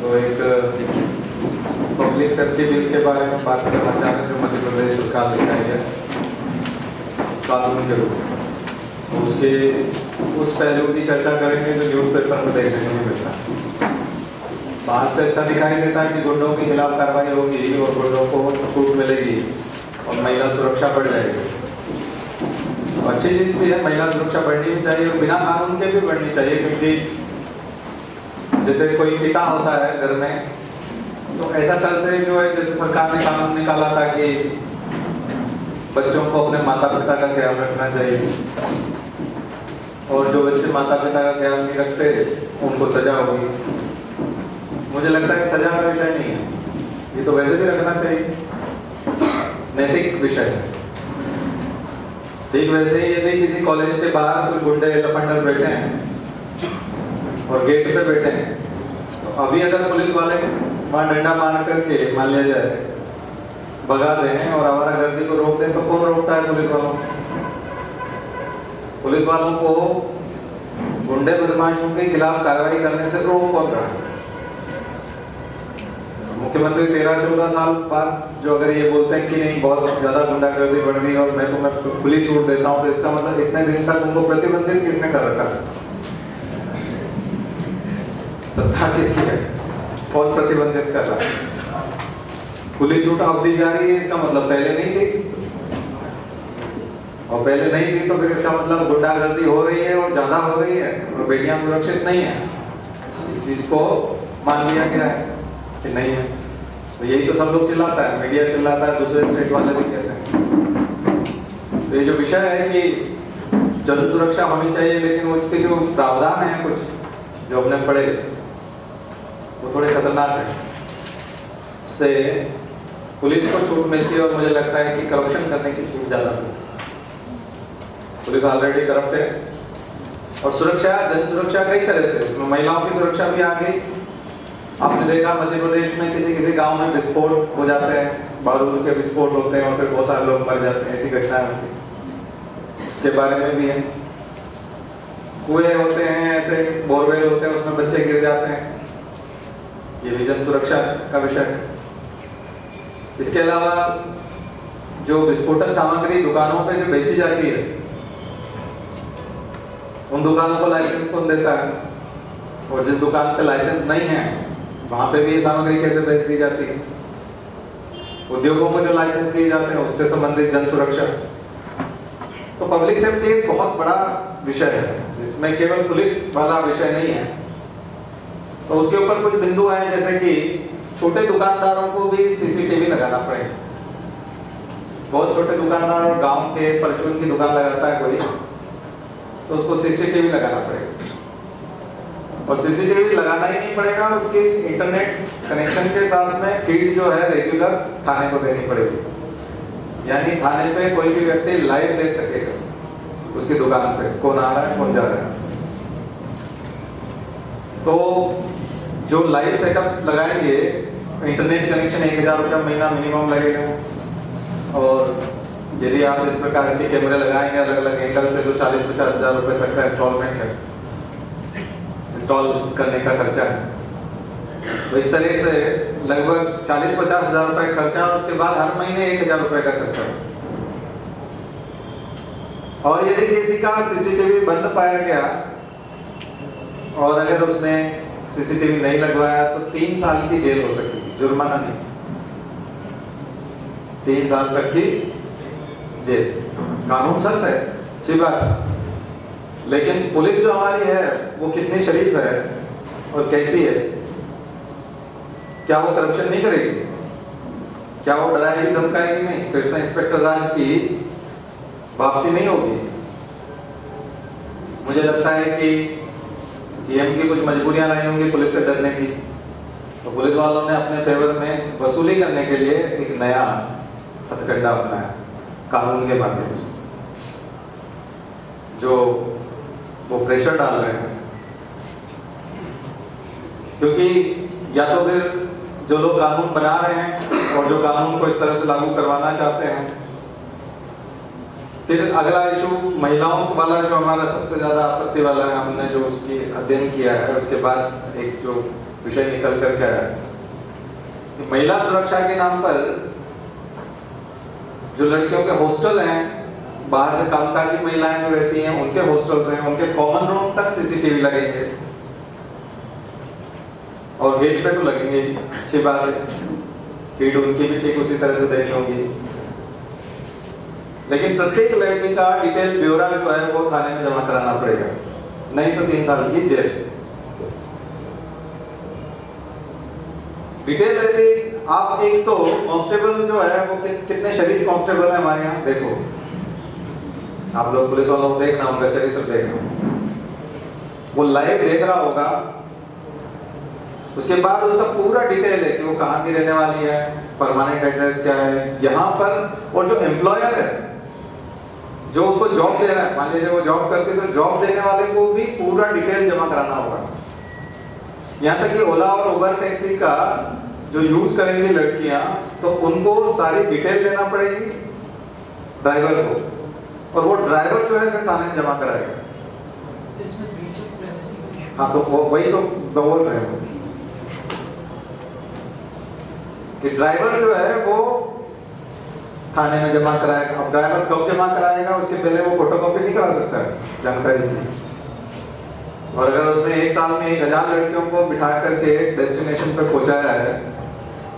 तो एक public safety bill के बारे में बात करना चाह रहे हैं जो मध्य प्रदेश सरकार लेकर आई है कानून के रूप में। तो उसके उस पहलू की चर्चा करेंगे जो न्यूज़पेपर में देखने को नहीं मिलता। बात से अच्छा दिखाई देता है कि गुंडों के खिलाफ कार्रवाई होगी और गुंडों को छूट मिलेगी और महिला सुरक्षा बढ़ जाएगी। अच्छी चीज भी है, महिला सुरक्षा बढ़नी भी चाहिए और बिना कानून के भी बढ़नी चाहिए, क्योंकि जैसे कोई पिता होता है घर में, तो ऐसा कल से जो है जैसे सरकार ने कानून निकाला था कि बच्चों को अपने माता पिता का ख्याल रखना चाहिए और जो बच्चे माता पिता का ख्याल नहीं रखते उनको सजा होगी। मुझे लगता है सजा का विषय नहीं है, ये तो वैसे भी रखना चाहिए, नैतिक विषय है। ठीक वैसे ही यदि किसी कॉलेज के बाहर कोई गुंडे लफंडर बैठे हैं और गेट पे बैठे हैं, तो अभी अगर पुलिस वाले वहाँ डंडा मार करके मान लिया जाए भगा दें और आवारागर्दी को रोक दें, तो कौन रोकता है पुलिस वालों को? पुलिस वालों को गुंडे बदमाशों के खिलाफ कार्रवाई करने से रोक कौन रहा है? मुख्यमंत्री 13-14 साल बाद जो अगर ये बोलते हैं कि नहीं बहुत ज्यादा गुंडागर्दी बढ़ गई और मैं तुम्हें खुली छूट देता हूँ, तो इसका मतलब इतने दिन तक उनको प्रतिबंधित किसने कर रखा? सत्ता किसकी है? कौन प्रतिबंधित कर रहा है? खुली छूट अब दी जा रही है, इसका मतलब पहले नहीं थी, और पहले नहीं थी तो फिर इसका मतलब गुंडागर्दी हो रही है और ज्यादा हो रही है और बेटियां सुरक्षित नहीं है। इस चीज को मान लिया गया है कि नहीं है, तो यही तो सब लोग चिल्लाता है, मीडिया चिल्लाता है, दूसरे स्टेट वाले भी कहते हैं। तो ये जो विषय है कि जन सुरक्षा होनी चाहिए, लेकिन उसके जो प्रावधान है कुछ जो अपने पड़े वो थोड़े खतरनाक है। उससे पुलिस को छूट मिलती है और मुझे लगता है कि करप्शन करने की छूट ज्यादा मिलती है। पुलिस ऑलरेडी करप्ट है और सुरक्षा, जन सुरक्षा कई तरह से, उसमें महिलाओं की सुरक्षा भी आ गई। आपने देखा मध्य प्रदेश में किसी किसी गांव में विस्फोट हो जाते हैं, बारूद के विस्फोट होते हैं और फिर बहुत सारे लोग मर जाते हैं, ऐसी घटनाएं होती हैं। उसके बारे में भी है। कुएं होते हैं, ऐसे बोरवेल होते हैं, उसमें बच्चे गिर जाते हैं, ये भी जन सुरक्षा का विषय है। इसके अलावा जो विस्फोटक सामग्री दुकानों पे जो बेची जाती है, उन दुकानों को लाइसेंस कौन देता है? और जिस दुकान पे लाइसेंस नहीं है वहां पे भी ये सामग्री कैसे बेच दी जाती है? उद्योगों को जो लाइसेंस दिए जाते हैं उससे संबंधित जन सुरक्षा। तो पब्लिक सेफ्टी एक बहुत बड़ा विषय है जिसमें केवल पुलिस वाला विषय नहीं है। तो उसके ऊपर कुछ बिंदु हैं, जैसे कि छोटे दुकानदारों को भी सीसीटीवी लगाना पड़ेगा। बहुत छोटे दुकानदार और गांव के परचून की दुकान लगाता है कोई, तो उसको सीसीटीवी लगाना पड़ेगा। और सीसीटीवी लगाना ही नहीं पड़ेगा, उसकी इंटरनेट कनेक्शन के साथ में फीड जो है रेगुलर थाने को देनी पड़ेगी, यानी थाने पे कोई भी व्यक्ति लाइव देख सकेगा उसकी दुकान पे कौन आ रहा है कौन जा रहा है। तो जो लाइव सेटअप लगाएंगे, इंटरनेट कनेक्शन 1000 रुपया महीना मिनिमम लगेगा, और यदि आप इस प्रकार के कैमरे लगाएंगे अलग अलग एंगल से तो 40-50 हज़ार रुपए तक का इंस्टॉलमेंट है, इंस्टॉल करने का खर्चा है। तो इस तरह से लगभग 40-50 हज़ार रुपए खर्चा, और उसके बाद हर महीने 1000 रुपए का खर्चा। और यदि किसी का सीसीटीवी बंद पाया गया और अगर उसने सीसीटीवी नहीं लगवाया तो 3 साल की जेल हो सकती है, जुर्माना नहीं, 3 साल तक की जेल। कानून सख्त है, अच्छी बात है, लेकिन पुलिस जो हमारी है वो कितनी शरीफ है और कैसी है? क्या वो करप्शन नहीं करेगी? क्या वो डराएगी धमकाएगी नहीं? फिर से इंस्पेक्टर राज की वापसी नहीं होगी। मुझे लगता है कि सीएम की कुछ मजबूरियां रही होंगी पुलिस से डरने की, तो पुलिस वालों ने अपने फेवर में वसूली करने के लिए एक नया हथकंडा अपनाया कानून के माध्यम से, जो वो प्रेशर डाल रहे हैं। क्योंकि या तो फिर जो लोग कानून बना रहे हैं और जो कानून को इस तरह से लागू करवाना चाहते हैं। फिर अगला इशू महिलाओं वाला जो हमारा सबसे ज्यादा आपत्ति वाला है, हमने जो उसकी अध्ययन किया है उसके बाद एक जो विषय निकल कर के आया है, महिला सुरक्षा के नाम पर जो लड़कियों के हॉस्टल हैं, बाहर से कामकाजी महिलाएं जो रहती हैं उनके हॉस्टल्स हैं, उनके कॉमन रूम तक सीसीटीवी लगेंगे और गेट पे तो लगेंगे, अच्छी बात है, फीड उनकी भी ठीक उसी तरह से देनी होगी। लेकिन प्रत्येक लड़की का डिटेल ब्यौरा जो है वो थाने में जमा कराना पड़ेगा, नहीं तो 3 साल की जेल। डिटेल यदि आप एक तो कांस्टेबल जो है वो कितने शरीफ कांस्टेबल है हमारे यहाँ, देखो आप लोग पुलिस वालों को देखना, उनका चरित्र देखना, वो लाइव देख रहा होगा, उसके बाद उसका पूरा डिटेल है कि वो कहाँ की रहने वाली है, परमानेंट एड्रेस क्या है यहाँ पर, और जो एम्प्लॉयर है जो उसको जॉब दे रहा है, मान लीजिए वो जॉब करती है तो जॉब देने वाले को भी पूरा डिटेल जमा कराना होगा। यहाँ तक कि ओला और उबर टैक्सी का जो यूज करेंगी लड़कियां तो उनको सारी डिटेल देना पड़ेगी ड्राइवर को, और वो ड्राइवर जो है फिर थाने में जमा कराएगा। हाँ तो वही तो बोल रहे हैं कि ड्राइवर जो है वो थाने में जमा कराएगा। अब ड्राइवर कब जमा कराएगा, उसके पहले वो फोटोकॉपी नहीं करा सकता है जानकारी की। और अगर उसने 1 साल में 1000 लड़कियों को बिठा करके डेस्टिनेशन पे पहुंचाया है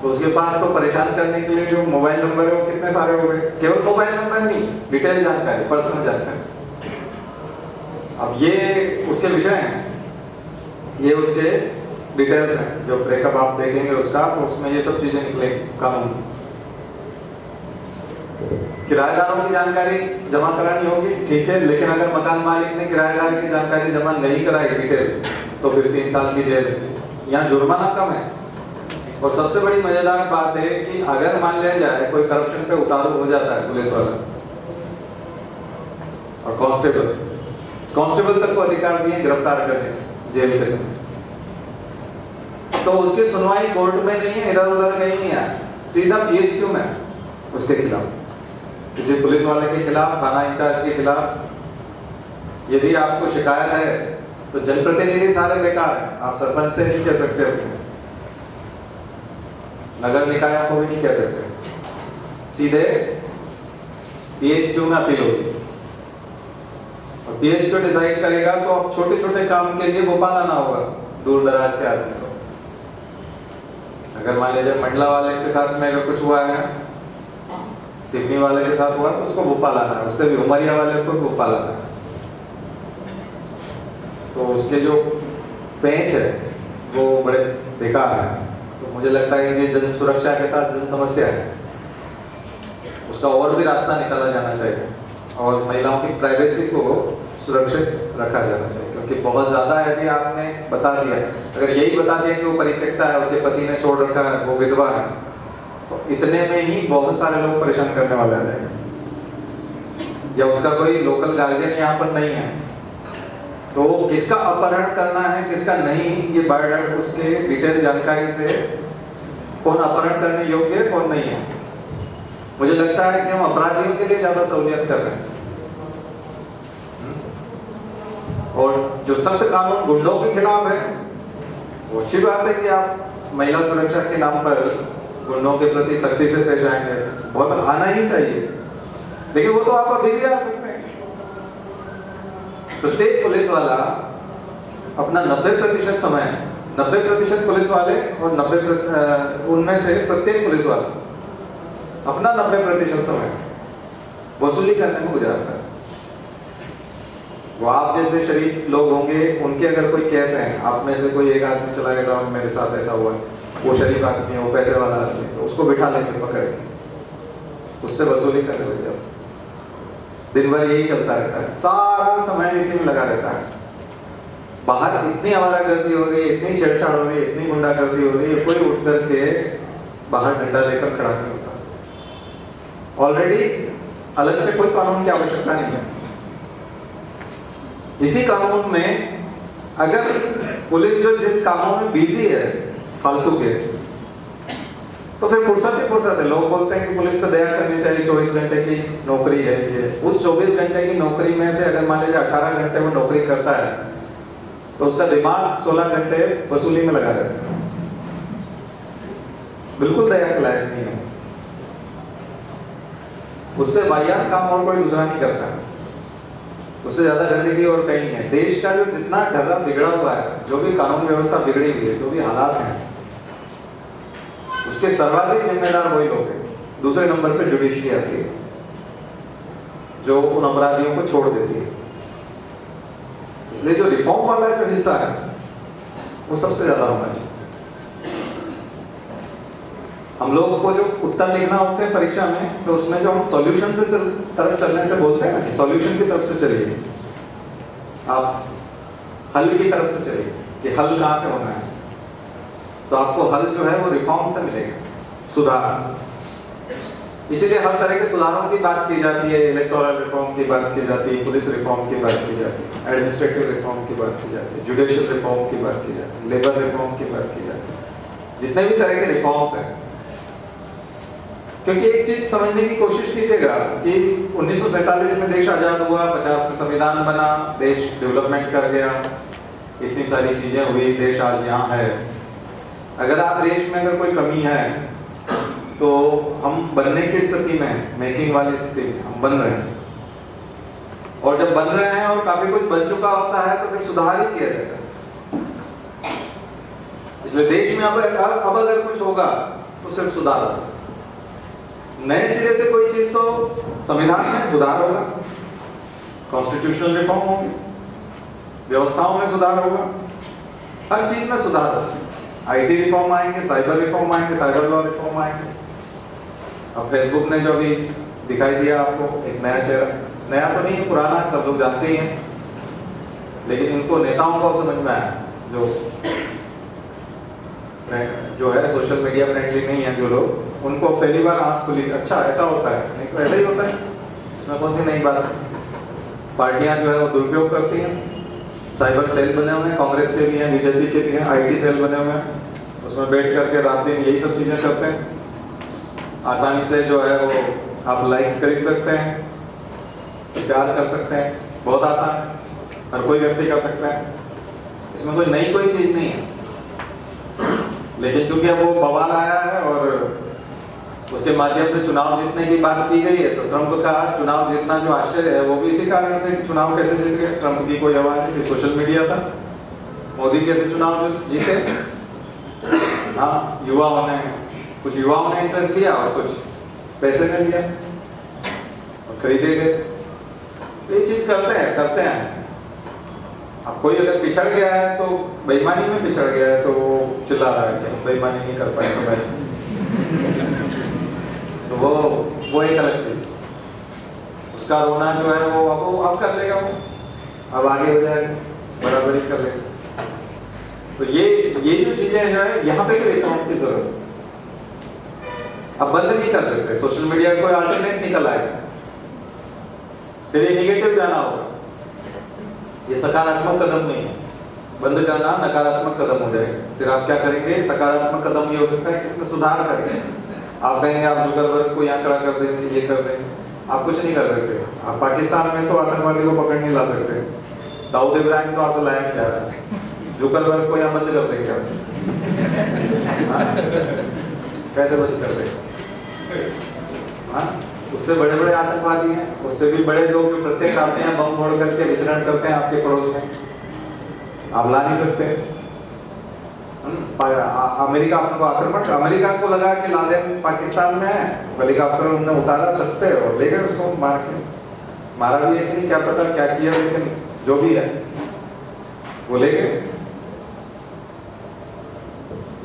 तो उसके पास तो परेशान करने के लिए जो मोबाइल नंबर है वो कितने सारे हो गए। केवल मोबाइल नंबर नहीं, डिटेल जानकारी, पर्सनल जानकारी। अब ये उसके विषय हैं, ये उसके डिटेल्स हैं, जो ब्रेकअप आप देखेंगे उसका तो उसमें ये सब चीजें निकलेंगी कानून। किराएदारों की जानकारी जमा करानी होगी, ठीक है, लेकिन अगर मकान मालिक ने किराएदार की जानकारी जमा नहीं कराई डिटेल तो फिर 3 साल की जेल। यहाँ जुर्माना कम है। और सबसे बड़ी मजेदार बात है कि अगर मान लिया जाए कोई करप्शन पे उतारू हो जाता है पुलिस वाला और कांस्टेबल तक को अधिकार दिए गिरफ्तार करने जेल के समय, तो उसकी सुनवाई कोर्ट में नहीं है, इधर उधर कहीं नहीं है, सीधा पीएचक्यू में उसके खिलाफ, किसी पुलिस वाले के खिलाफ, थाना इंचार्ज के खिलाफ यदि आपको शिकायत है तो जनप्रतिनिधि सारे बेकार हैं। आप सरपंच से नहीं कह सकते, अपने नगर निकायों को भी नहीं कह सकते, सीधे पीएचक्यू में अपील होगी और पीएचक्यू डिसाइड करेगा। तो अब छोटे छोटे काम के लिए भोपाल आना होगा दूर दराज के आदमी को। अगर मान लीजिए मंडला वाले के साथ में अगर कुछ हुआ है, सिडनी वाले के साथ हुआ तो उसको भोपाल आना है, उससे भी उमरिया वाले को भोपाल आना है। तो उसके जो पेंच है वो बड़े बेकार है। तो मुझे लगता है कि जन सुरक्षा के साथ जन समस्या है, उसका और भी रास्ता निकाला जाना चाहिए और महिलाओं की प्राइवेसी को सुरक्षित रखा जाना चाहिए। क्योंकि बहुत ज्यादा यदि आपने बता दिया, अगर यही बता दिया कि वो परित्यक्ता है, उसके पति ने छोड़ रखा है, वो विधवा है, तो इतने में ही बहुत सारे लोग परेशान करने वाले आ जाएंगे। या उसका कोई लोकल गार्जियन यहाँ पर नहीं है, तो किसका अपहरण करना है किसका नहीं, ये बायोडाटा उसके डिटेल जानकारी से कौन अपहरण करने योग्य है कौन नहीं है। मुझे लगता है कि हम अपराधियों के लिए ज्यादा सहूलियत कर रहे हैं। और जो सख्त कानून गुंडों के खिलाफ है, वो अच्छी बात है कि आप महिला सुरक्षा के नाम पर गुंडों के प्रति सख्ती से पेश आएंगे, बहुत आना ही चाहिए, लेकिन वो तो आप अभी भी आ सकते हैं। प्रत्येक पुलिस वाला अपना 90% समय, 90% पुलिस वाले और 90 उनमें से प्रत्येक पुलिस वाला अपना 90% समय वसूली करने में गुजारता है। वो आप जैसे शरीफ लोग होंगे, उनके अगर कोई केस है, आप में से कोई एक आदमी चला गया था मेरे साथ ऐसा हुआ, वो शरीफ आदमी है, वो पैसे वाला आदमी, तो उसको बिठा लेंगे पकड़ के, उससे वसूली करने लग जाओ। दिन भर यही चलता रहता है, सारा समय इसी में लगा रहता है। बाहर इतनी आवारागर्दी हो रही है, इतनी छेड़छाड़ हो रही है, इतनी गुंडागर्दी हो रही है, कोई उठ करके बाहर डंडा लेकर खड़ा नहीं होता। ऑलरेडी अलग से कोई कानून की आवश्यकता नहीं है। इसी कानून में अगर पुलिस जो जिस कामों में बिजी है फालतू के, तो फिर फुर्सत ही फुर्सत है। लोग बोलते हैं कि पुलिस पे दया करनी चाहिए, 24 घंटे की नौकरी है ये। उस 24 घंटे की नौकरी में से अगर मान लीजिए 18 घंटे वो नौकरी करता है तो उसका दिमाग 16 घंटे वसूली में लगा रहता है। बिल्कुल दया के लायक नहीं है। उससे वाहियात काम और कोई दूसरा नहीं करता, उससे ज्यादा गंदगी और कहीं नहीं है। देश का जो जितना ढर्रा बिगड़ा हुआ है, जो भी कानून व्यवस्था बिगड़ी हुई है, जो भी हालात हैं, उसके सर्वाधिक जिम्मेदार वही लोग हैं। दूसरे नंबर पे जुडिशरी आती है जो उन अपराधियों को छोड़ देती है। इसलिए जो रिफॉर्म वाला जो हिस्सा है वो सबसे ज्यादा होना चाहिए। हम लोग को जो उत्तर लिखना होते हैं परीक्षा में, तो उसमें जो हम सॉल्यूशन से तरफ चलने से बोलते हैं ना कि सॉल्यूशन की तरफ से चलिए, आप हल की तरफ से चलिए कि हल कहां से होना है। तो आपको हल जो है वो रिफॉर्म से मिलेगा, सुधार। इसीलिए हर तरह के सुधारों की बात की जाती है। इलेक्टोरल रिफॉर्म की बात की जाती है, पुलिस रिफॉर्म की बात की जाती है, एडमिनिस्ट्रेटिव रिफॉर्म की बात की जाती है, जुडिशियल रिफॉर्म की बात की जाती है, लेबर रिफॉर्म की बात की जाती है। जितने भी तरह के रिफॉर्म्स हैं, क्योंकि एक चीज समझने की कोशिश कीजिएगा कि 1947 में देश आजाद हुआ, 50 में संविधान बना, देश डेवलपमेंट कर गया, इतनी सारी चीजें हुई, देश आज यहाँ है। अगर आप देश में अगर कोई कमी है तो हम बनने की स्थिति में, मेकिंग वाली स्थिति में हम बन रहे हैं। और जब बन रहे हैं और काफी कुछ बन चुका होता है तो फिर सुधार ही किया जाता है। इसलिए देश में अब अगर कुछ होगा तो सिर्फ सुधार होगा। नए सिरे से कोई चीज तो संविधान में सुधार होगा, कॉन्स्टिट्यूशनल रिफॉर्म होंगे, व्यवस्थाओं में सुधार होगा, हर चीज में सुधार होगा। आईटी रिफॉर्म आएंगे, साइबर रिफॉर्म आएंगे, साइबर लॉ रिफॉर्म आएंगे। अब फेसबुक ने जो अभी दिखाई दिया आपको एक नया चेहरा, नया तो नहीं है, पुराना सब लोग जानते ही हैं, लेकिन इनको नेताओं को अब समझ में आया जो है सोशल मीडिया फ्रेंडली नहीं है जो लोग, उनको पहली बार आंख खुली, अच्छा ऐसा होता है, नहीं तो ऐसा ही होता है, इसमें कौन सी नई बात है। पार्टियां जो है वो दुरुपयोग करती हैं, साइबर सेल बने हुए हैं, कांग्रेस के भी हैं, बीजेपी के भी हैं, आईटी सेल बने हुए हैं, उसमें बैठ करके रात दिन यही सब चीजें करते हैं। आसानी से जो है वो आप लाइक्स खरीद सकते हैं, प्रचार कर सकते हैं, बहुत आसान है, हर कोई व्यक्ति कर सकता है, इसमें कोई नई कोई चीज नहीं है। लेकिन चूंकि अब वो बवाल आया है और उसके माध्यम से चुनाव जीतने की बात की गई है, तो ट्रंप का चुनाव जीतना जो आश्चर्य है वो भी इसी कारण से चुनाव कैसे जीत गए। ट्रंप की कोई आवाज नहीं थी, सोशल मीडिया था। मोदी कैसे चुनाव जीते? हाँ, युवाओं ने, कुछ युवाओं ने इंटरेस्ट दिया और कुछ पैसे ने लिया और खरीदे गए। तो ये चीज करते हैं। अब कोई अगर पिछड़ गया है तो बेईमानी में पिछड़ गया है तो चिल्ला रहा है कि बेईमानी नहीं कर पाए समय, तो वो एक अलग चीज, उसका रोना जो है वो अब कर लेगा, वो अब आगे हो जाएगा, बराबरी कर लेगा। तो ये जो चीजें जो है यहाँ पे तो रिफॉर्म की जरूरत, अब बंद नहीं कर सकते। सोशल मीडिया कोई अल्टरनेट निकल आएगा, फिर ये निगेटिव जाना होगा, ये सकारात्मक कदम नहीं है। बंद करना नकारात्मक कदम हो जाएगा। फिर आप क्या करेंगे? सकारात्मक कदम ये हो सकता है कि इसमें सुधार करेंगे। आप कहेंगे आप जुकरबर्ग को यहाँ खड़ा कर देंगे, ये कर देंगे, आप कुछ नहीं कर सकते। आप पाकिस्तान में तो आतंकवादी को पकड़ नहीं ला सकते, दाऊद इब्राहिम तो आपसे लाया नहीं जा रहा, जुकरबर्ग को यहाँ बंद कर देंगे आप, कैसे बंद कर देंगे? हाँ, उससे बड़े बड़े आतंकवादी हैं, उससे भी बड़े लोग जो प्रत्येक आते हैं बम फोड़ करके विचरण करते हैं आपके पड़ोस में, आप ला नहीं सकते। अमेरिका आपको आक्रमण, अमेरिका को लगा कि लादेन पाकिस्तान में है, हेलीकॉप्टर उन्होंने उतारा छत पे और ले गए उसको मार के, मारा भी है कि नहीं क्या पता क्या किया, लेकिन जो भी है वो ले गए,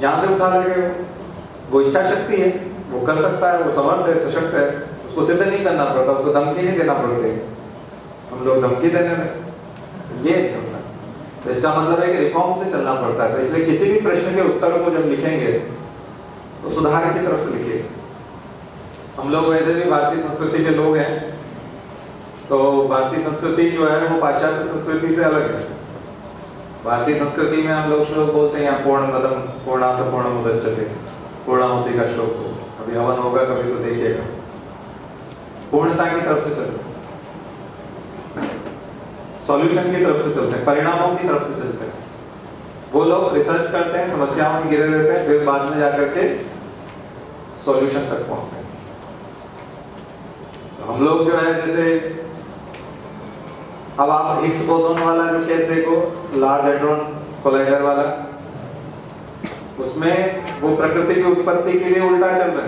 यहाँ से उठा ले गए। वो इच्छा शक्ति है, वो कर सकता है, वो समर्थ है, सशक्त है, उसको सिद्ध नहीं करना पड़ता, उसको धमकी नहीं देना पड़ती। हम लोग धमकी देने में ये नहीं होता। तो इसका मतलब है कि रिफॉर्म से चलना पड़ता है। तो इसलिए किसी भी प्रश्न के उत्तर को जब लिखेंगे तो सुधार की तरफ से लिखिए। हम लोग वैसे भी भारतीय संस्कृति के लोग हैं, तो भारतीय संस्कृति जो है वो पाश्चात्य संस्कृति से अलग है। भारतीय संस्कृति में हम लोग श्लोक बोलते हैं पूर्णमदं पूर्णात् पूर्णमुदच्यते, पूर्णाहुति का श्लोक को, अभी हवन होगा कभी तो देखिएगा। पूर्णता की तरफ से चलते हैं, सॉल्यूशन की तरफ से चलते हैं, परिणामों की तरफ से चलते हैं। वो लोग रिसर्च करते हैं, समस्याओं में गिरे रहते हैं, फिर बाद में जाकर के सॉल्यूशन तक पहुंचते हैं। तो हम लोग जो है, जैसे अब आप हिग्स बोसोन वाला जो केस देखो, लार्ज हैड्रॉन कोलाइडर वाला, उसमें वो प्रकृति की उत्पत्ति के लिए उल्टा चल रहे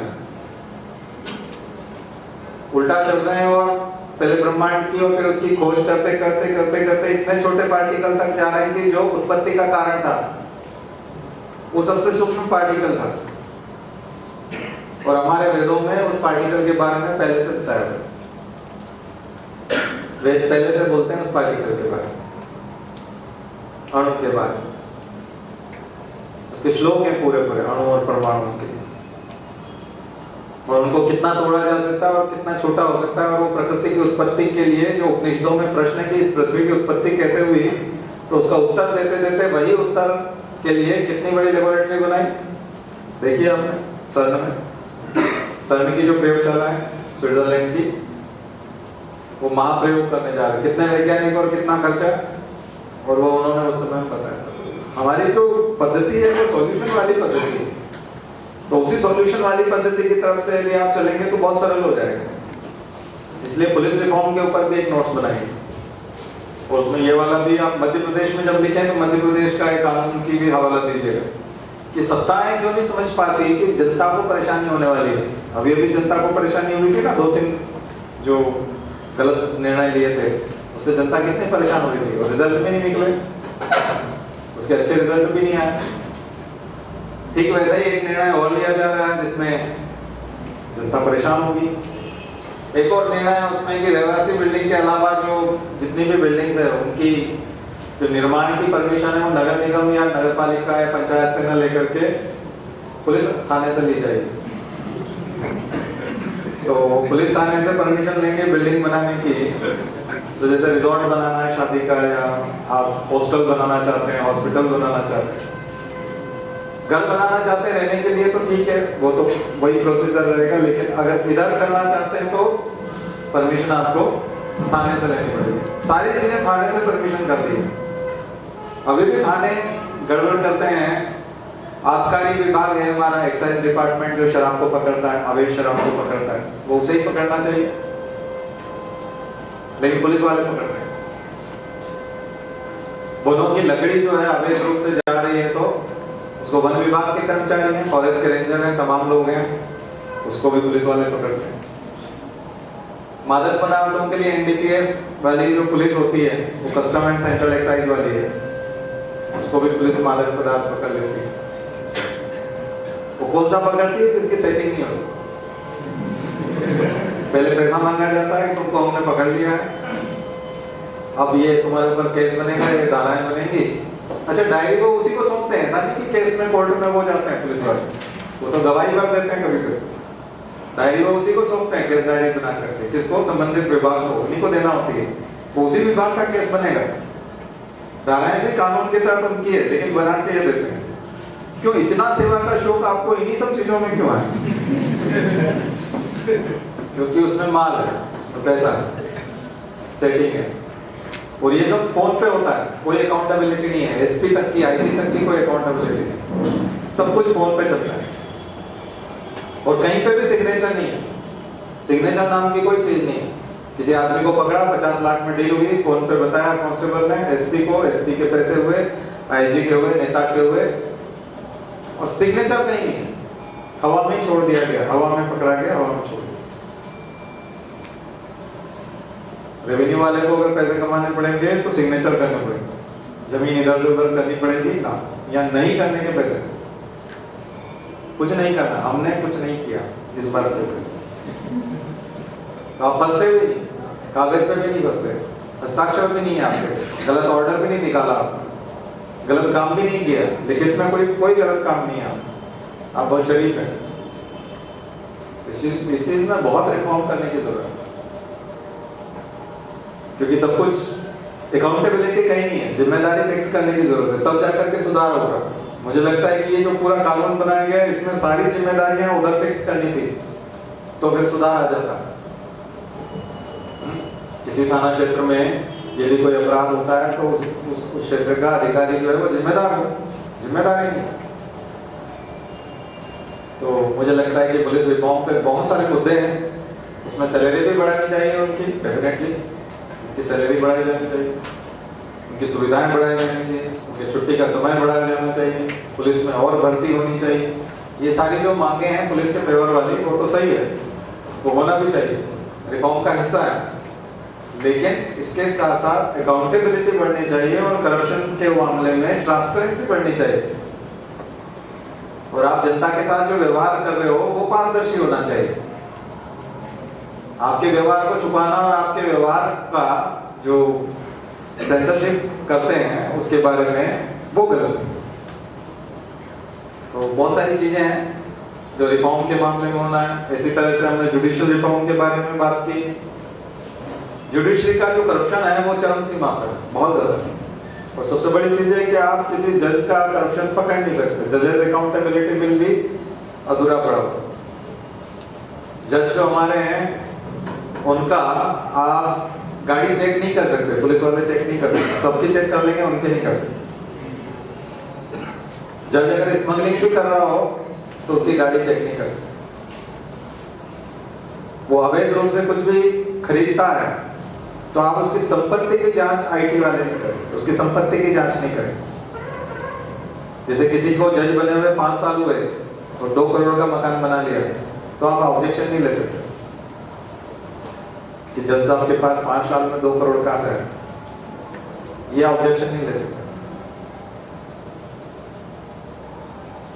हैं, और पहले ब्रह्मांड की और फिर उसकी खोज करते करते करते करते इतने छोटे पार्टिकल तक जा रहे हैं कि जो उत्पत्ति का कारण था वो सबसे सूक्ष्म पार्टिकल था, और हमारे वेदों में उस पार्टिकल के बारे में पहले से बताया हुआ है। वेद पहले से बोलते हैं उस पार्टिकल के बारे में, अणु के बारे में, उसके श्लोक हैं पूरे पूरे अणु और परमाणु के, और उनको कितना तोड़ा जा सकता है और कितना छोटा हो सकता है। और वो प्रकृति की उत्पत्ति के लिए जो उपनिषदों में प्रश्न है कि इस पृथ्वी की उत्पत्ति कैसे हुई, तो उसका उत्तर देते देते वही उत्तर के लिए कितनी बड़ी लेबोरेटरी बनाई, देखिए आपने CERN की जो प्रयोगशाला है स्विट्जरलैंड की, वो महाप्रयोग करने जा रहे, कितने वैज्ञानिक और कितना खर्चा, और वो उन्होंने उस समय बताया। हमारी जो पद्धति है वो सॉल्यूशन वाली पद्धति है, तो उसी सॉल्यूशन वाली पद्धति की तरफ से यदि आप चलेंगे तो बहुत सरल हो जाएगा। इसलिए पुलिस रिफॉर्म के ऊपर भी एक नोट्स बनाएंगे, और उसमें ये वाला भी आप मध्य प्रदेश में जब लिखें तो मध्य प्रदेश का एक कानून की भी हवाला दीजिएगा कि सत्ताएं क्यों नहीं समझ पाती कि जनता को परेशानी होने वाली है। अभी अभी जनता को परेशानी हुई थी ना, 2-3 जो गलत निर्णय लिए थे, उससे जनता कितनी परेशान हुई थी, और रिजल्ट भी नहीं निकले, उसके अच्छे रिजल्ट भी नहीं आए। ठीक वैसा ही एक निर्णय और लिया जा रहा है जिसमें जनता परेशान होगी। एक और निर्णय है उसमें कि रहवासी बिल्डिंग के अलावा जो जितनी भी बिल्डिंग्स है उनकी जो निर्माण की परमिशन है वो नगर निगम या नगर पालिका या पंचायत से न लेकर के पुलिस थाने से ली जाएगी। तो पुलिस थाने से परमिशन लेंगे बिल्डिंग बनाने की, तो जैसे रिजॉर्ट बनाना है शादी का, या आप हॉस्टल बनाना चाहते हैं, हॉस्पिटल बनाना चाहते हैं, घर बनाना चाहते हैं रहने के लिए, तो ठीक है, वो तो वही प्रोसीजर रहेगा। लेकिन अगर इधर करना चाहते हैं तो परमिशन आपको थाने से लेनी पड़ेगी। सारी चीजें थाने से परमिशन कर दी। अभी भी थाने गड़बड़ करते हैं। आबकारी विभाग है हमारा, एक्साइज डिपार्टमेंट जो शराब को पकड़ता है, अवैध शराब को पकड़ता है, वो उसे ही पकड़ना चाहिए, लेकिन पुलिस वाले पकड़ रहे हैं। वनों की लकड़ी जो है अवैध रूप से जा रही है, तो उसको वन विभाग के कर्मचारी हैं, फॉरेस्ट के रेंजर हैं, तमाम लोग हैं, उसको भी पुलिस वाले पकड़ रहे हैं। मादक पदार्थों के लिए NDPS वाली जो पुलिस होती है, वो कस्टम एंड सेंट्रल एक्साइज वाली है, उसको भी पुलिस मादक पदार्थ पकड़ लेती है। वो कौन सा पकड़ती है जिसकी सेटिंग नहीं होती। पहले पैसा मांगा जाता है, तुमको हमने पकड़ लिया है, अब ये तुम्हारे ऊपर केस बनेगा, ये धाराएं बनेंगी। अच्छा, डायरी को उसी को सौंपते हैं, ऐसा नहीं कि केस में कोर्ट में वो जाते हैं पुलिस वाले, वो तो गवाही कर देते हैं कभी कभी। डायरी को उसी को सौंपते हैं, केस डायरी बना करके, किसको, संबंधित विभाग को, उन्हीं को देना होती है, वो उसी विभाग का केस बनेगा। धाराएं भी कानून के तहत उनकी है, लेकिन बना के ये देते हैं। क्यों इतना सेवा का शौक आपको इन्हीं सब चीजों में क्यों है? क्योंकि उसमें माल है, पैसा है, सेटिंग है, और ये सब फोन पे होता है, कोई अकाउंटेबिलिटी नहीं है। SP तक की, IG तक की कोई अकाउंटेबिलिटी नहीं, सब कुछ फोन पे चलता है, और कहीं पे भी सिग्नेचर नहीं है। सिग्नेचर नाम की कोई चीज नहीं है। किसी आदमी को पकड़ा, 50 लाख में डील हुई, फोन पे बताया कांस्टेबल ने SP को, SP के पैसे हुए, IG के हुए, नेता के हुए, और सिग्नेचर नहीं है, हवा में छोड़ दिया गया, हवा में पकड़ा गया, हवा में छोड़ दिया। रेवेन्यू वाले को अगर पैसे कमाने पड़ेंगे तो सिग्नेचर करने पड़ेंगे, जमीन इधर से उधर करनी पड़ेगी ना, या नहीं करने के पैसे, कुछ नहीं करना, हमने कुछ नहीं किया इस बार के पैसे, तो आप फंसते भी नहीं, कागज पे भी नहीं फंसते, हस्ताक्षर भी नहीं है आपके, गलत ऑर्डर भी नहीं निकाला आपने, गलत काम भी नहीं किया, लिखित में कोई गलत काम नहीं है, आप बहुत शरीफ हैं। इस चीज में बहुत रिफॉर्म करने की जरूरत है, क्योंकि सब कुछ अकाउंटेबिलिटी कहीं नहीं है, जिम्मेदारी फिक्स करने की जरूरत है, तब जाकर के सुधार होगा। मुझे लगता है कि ये जो पूरा कानून बनाया गया है इसमें सारी जिम्मेदारियां उधर फिक्स करनी थी, तो फिर सुधार आ जाता। किसी थाना क्षेत्र में यदि कोई अपराध होता है तो उस क्षेत्र का अधिकारी जो है वो जिम्मेदार हो, जिम्मेदारी नहीं। तो मुझे लगता है कि पुलिस रिफॉर्म पे बहुत सारे मुद्दे हैं, उसमें सैलरी भी बढ़ानी चाहिए उनकी, डेफिनेटली उनकी सैलरी बढ़ाई जानी चाहिए, उनकी सुविधाएं बढ़ाई जानी चाहिए, उनके छुट्टी का समय बढ़ाया जाना चाहिए, पुलिस में और भर्ती होनी चाहिए। ये सारी जो मांगे हैं पुलिस के फेवर वाली वो तो सही है, वो होना भी चाहिए, रिफॉर्म का हिस्सा है। लेकिन इसके साथ साथ अकाउंटेबिलिटी बढ़नी चाहिए और करप्शन के मामले में ट्रांसपेरेंसी बढ़नी चाहिए, और आप जनता के साथ जो व्यवहार कर रहे हो वो पारदर्शी होना चाहिए। आपके व्यवहार को छुपाना और आपके व्यवहार का जो सेंसरशिप करते हैं उसके बारे में वो गलत है। तो बहुत सारी चीजें हैं जो रिफॉर्म के मामले में होना है। इसी तरह से हमने जुडिशियल रिफॉर्म के बारे में बात की। जुडिशरी का जो करप्शन है वो चरम सीमा पर है, बहुत ज्यादा। और सबसे बड़ी चीज है कि आप किसी जज का करप्शन पकड़ नहीं सकते, जजेस अकाउंटेबिलिटी बिल भी अधूरा पड़ा हुआ। जज जो हमारे हैं उनका आप गाड़ी चेक नहीं कर सकते, पुलिस वाले चेक नहीं कर सकते, सबकी चेक कर लेंगे, उनके नहीं कर सकते। जज अगर स्मगलिंग भी कर रहा हो तो उसकी गाड़ी चेक नहीं कर सकते। वो अवैध रूप से कुछ भी खरीदता है तो आप उसकी संपत्ति की जांच आईटी वाले नहीं करेंगे, उसकी संपत्ति की जांच नहीं करेंगे। जैसे किसी को जज बने हुए 5 साल हुए और 2 करोड़ का मकान बना लिया तो आप ऑब्जेक्शन नहीं ले सकते कि जज साहब के पास 5 साल में 2 करोड़ कहां से है, ये ऑब्जेक्शन नहीं ले सकते।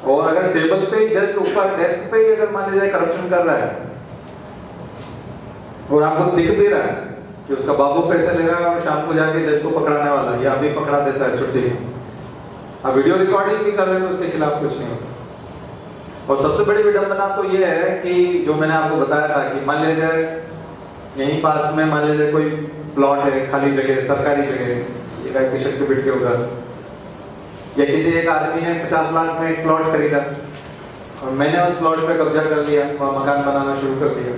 और अगर टेबल पे जज ऊपर डेस्क पे ही अगर मान लीजिए करप्शन कर रहा है और आपको दिख भी रहा है कि उसका बाबू पैसे ले रहा है और शाम को जाके जज को पकड़ाने वाला है या अभी पकड़ा देता है छुट्टी में, अब वीडियो रिकॉर्डिंग भी कर रहे हैं तो उसके खिलाफ कुछ नहीं होता। और सबसे बड़ी विडंबना तो ये है कि जो मैंने आपको बताया था कि मान लीजिए यहीं पास में मान लीजिए कोई प्लॉट है, खाली जगह, सरकारी जगह, एक शक्तिपीठ के उधर, या किसी एक आदमी ने 50 लाख में एक प्लॉट खरीदा और मैंने उस प्लॉट पे कब्जा कर लिया, मकान बनाना शुरू कर दिया,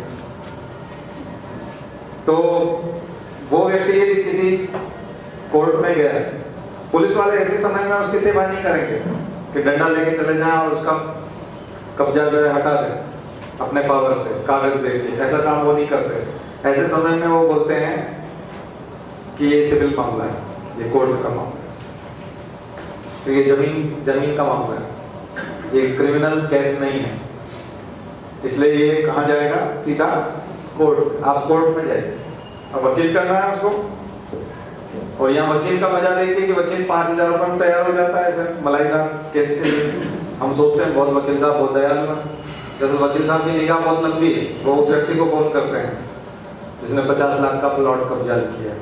तो वो व्यक्ति यदि किसी कोर्ट में गया, पुलिस वाले ऐसे समय में उसकी सेवा नहीं करेंगे कि डंडा लेके चले जाएं और उसका कब्जा जो है हटा दें अपने पावर से, कागज देके, ऐसा काम वो नहीं करते। ऐसे समय में वो बोलते हैं कि ये सिविल मामला है, ये कोर्ट का मामला है, तो ये जमीन का मामला है, ये क्रिमिनल केस नहीं है, इसलिए ये कहाँ जाएगा, सीधा कोर्ट। आप कोर्ट में जाइए, अब वकील करना है उसको, और यहाँ वकील का मजा देखिए कि वकील 5000 रुपए में तैयार हो जाता है ऐसे मलाइदार केस के लिए। हम सोचते हैं बहुत वकील साहब बहुत दयालु हैं, जैसे वकील साहब की निगाह बहुत लंबी है, वो उस व्यक्ति को फोन करते हैं जिसने 50 लाख का प्लॉट कब्जा किया,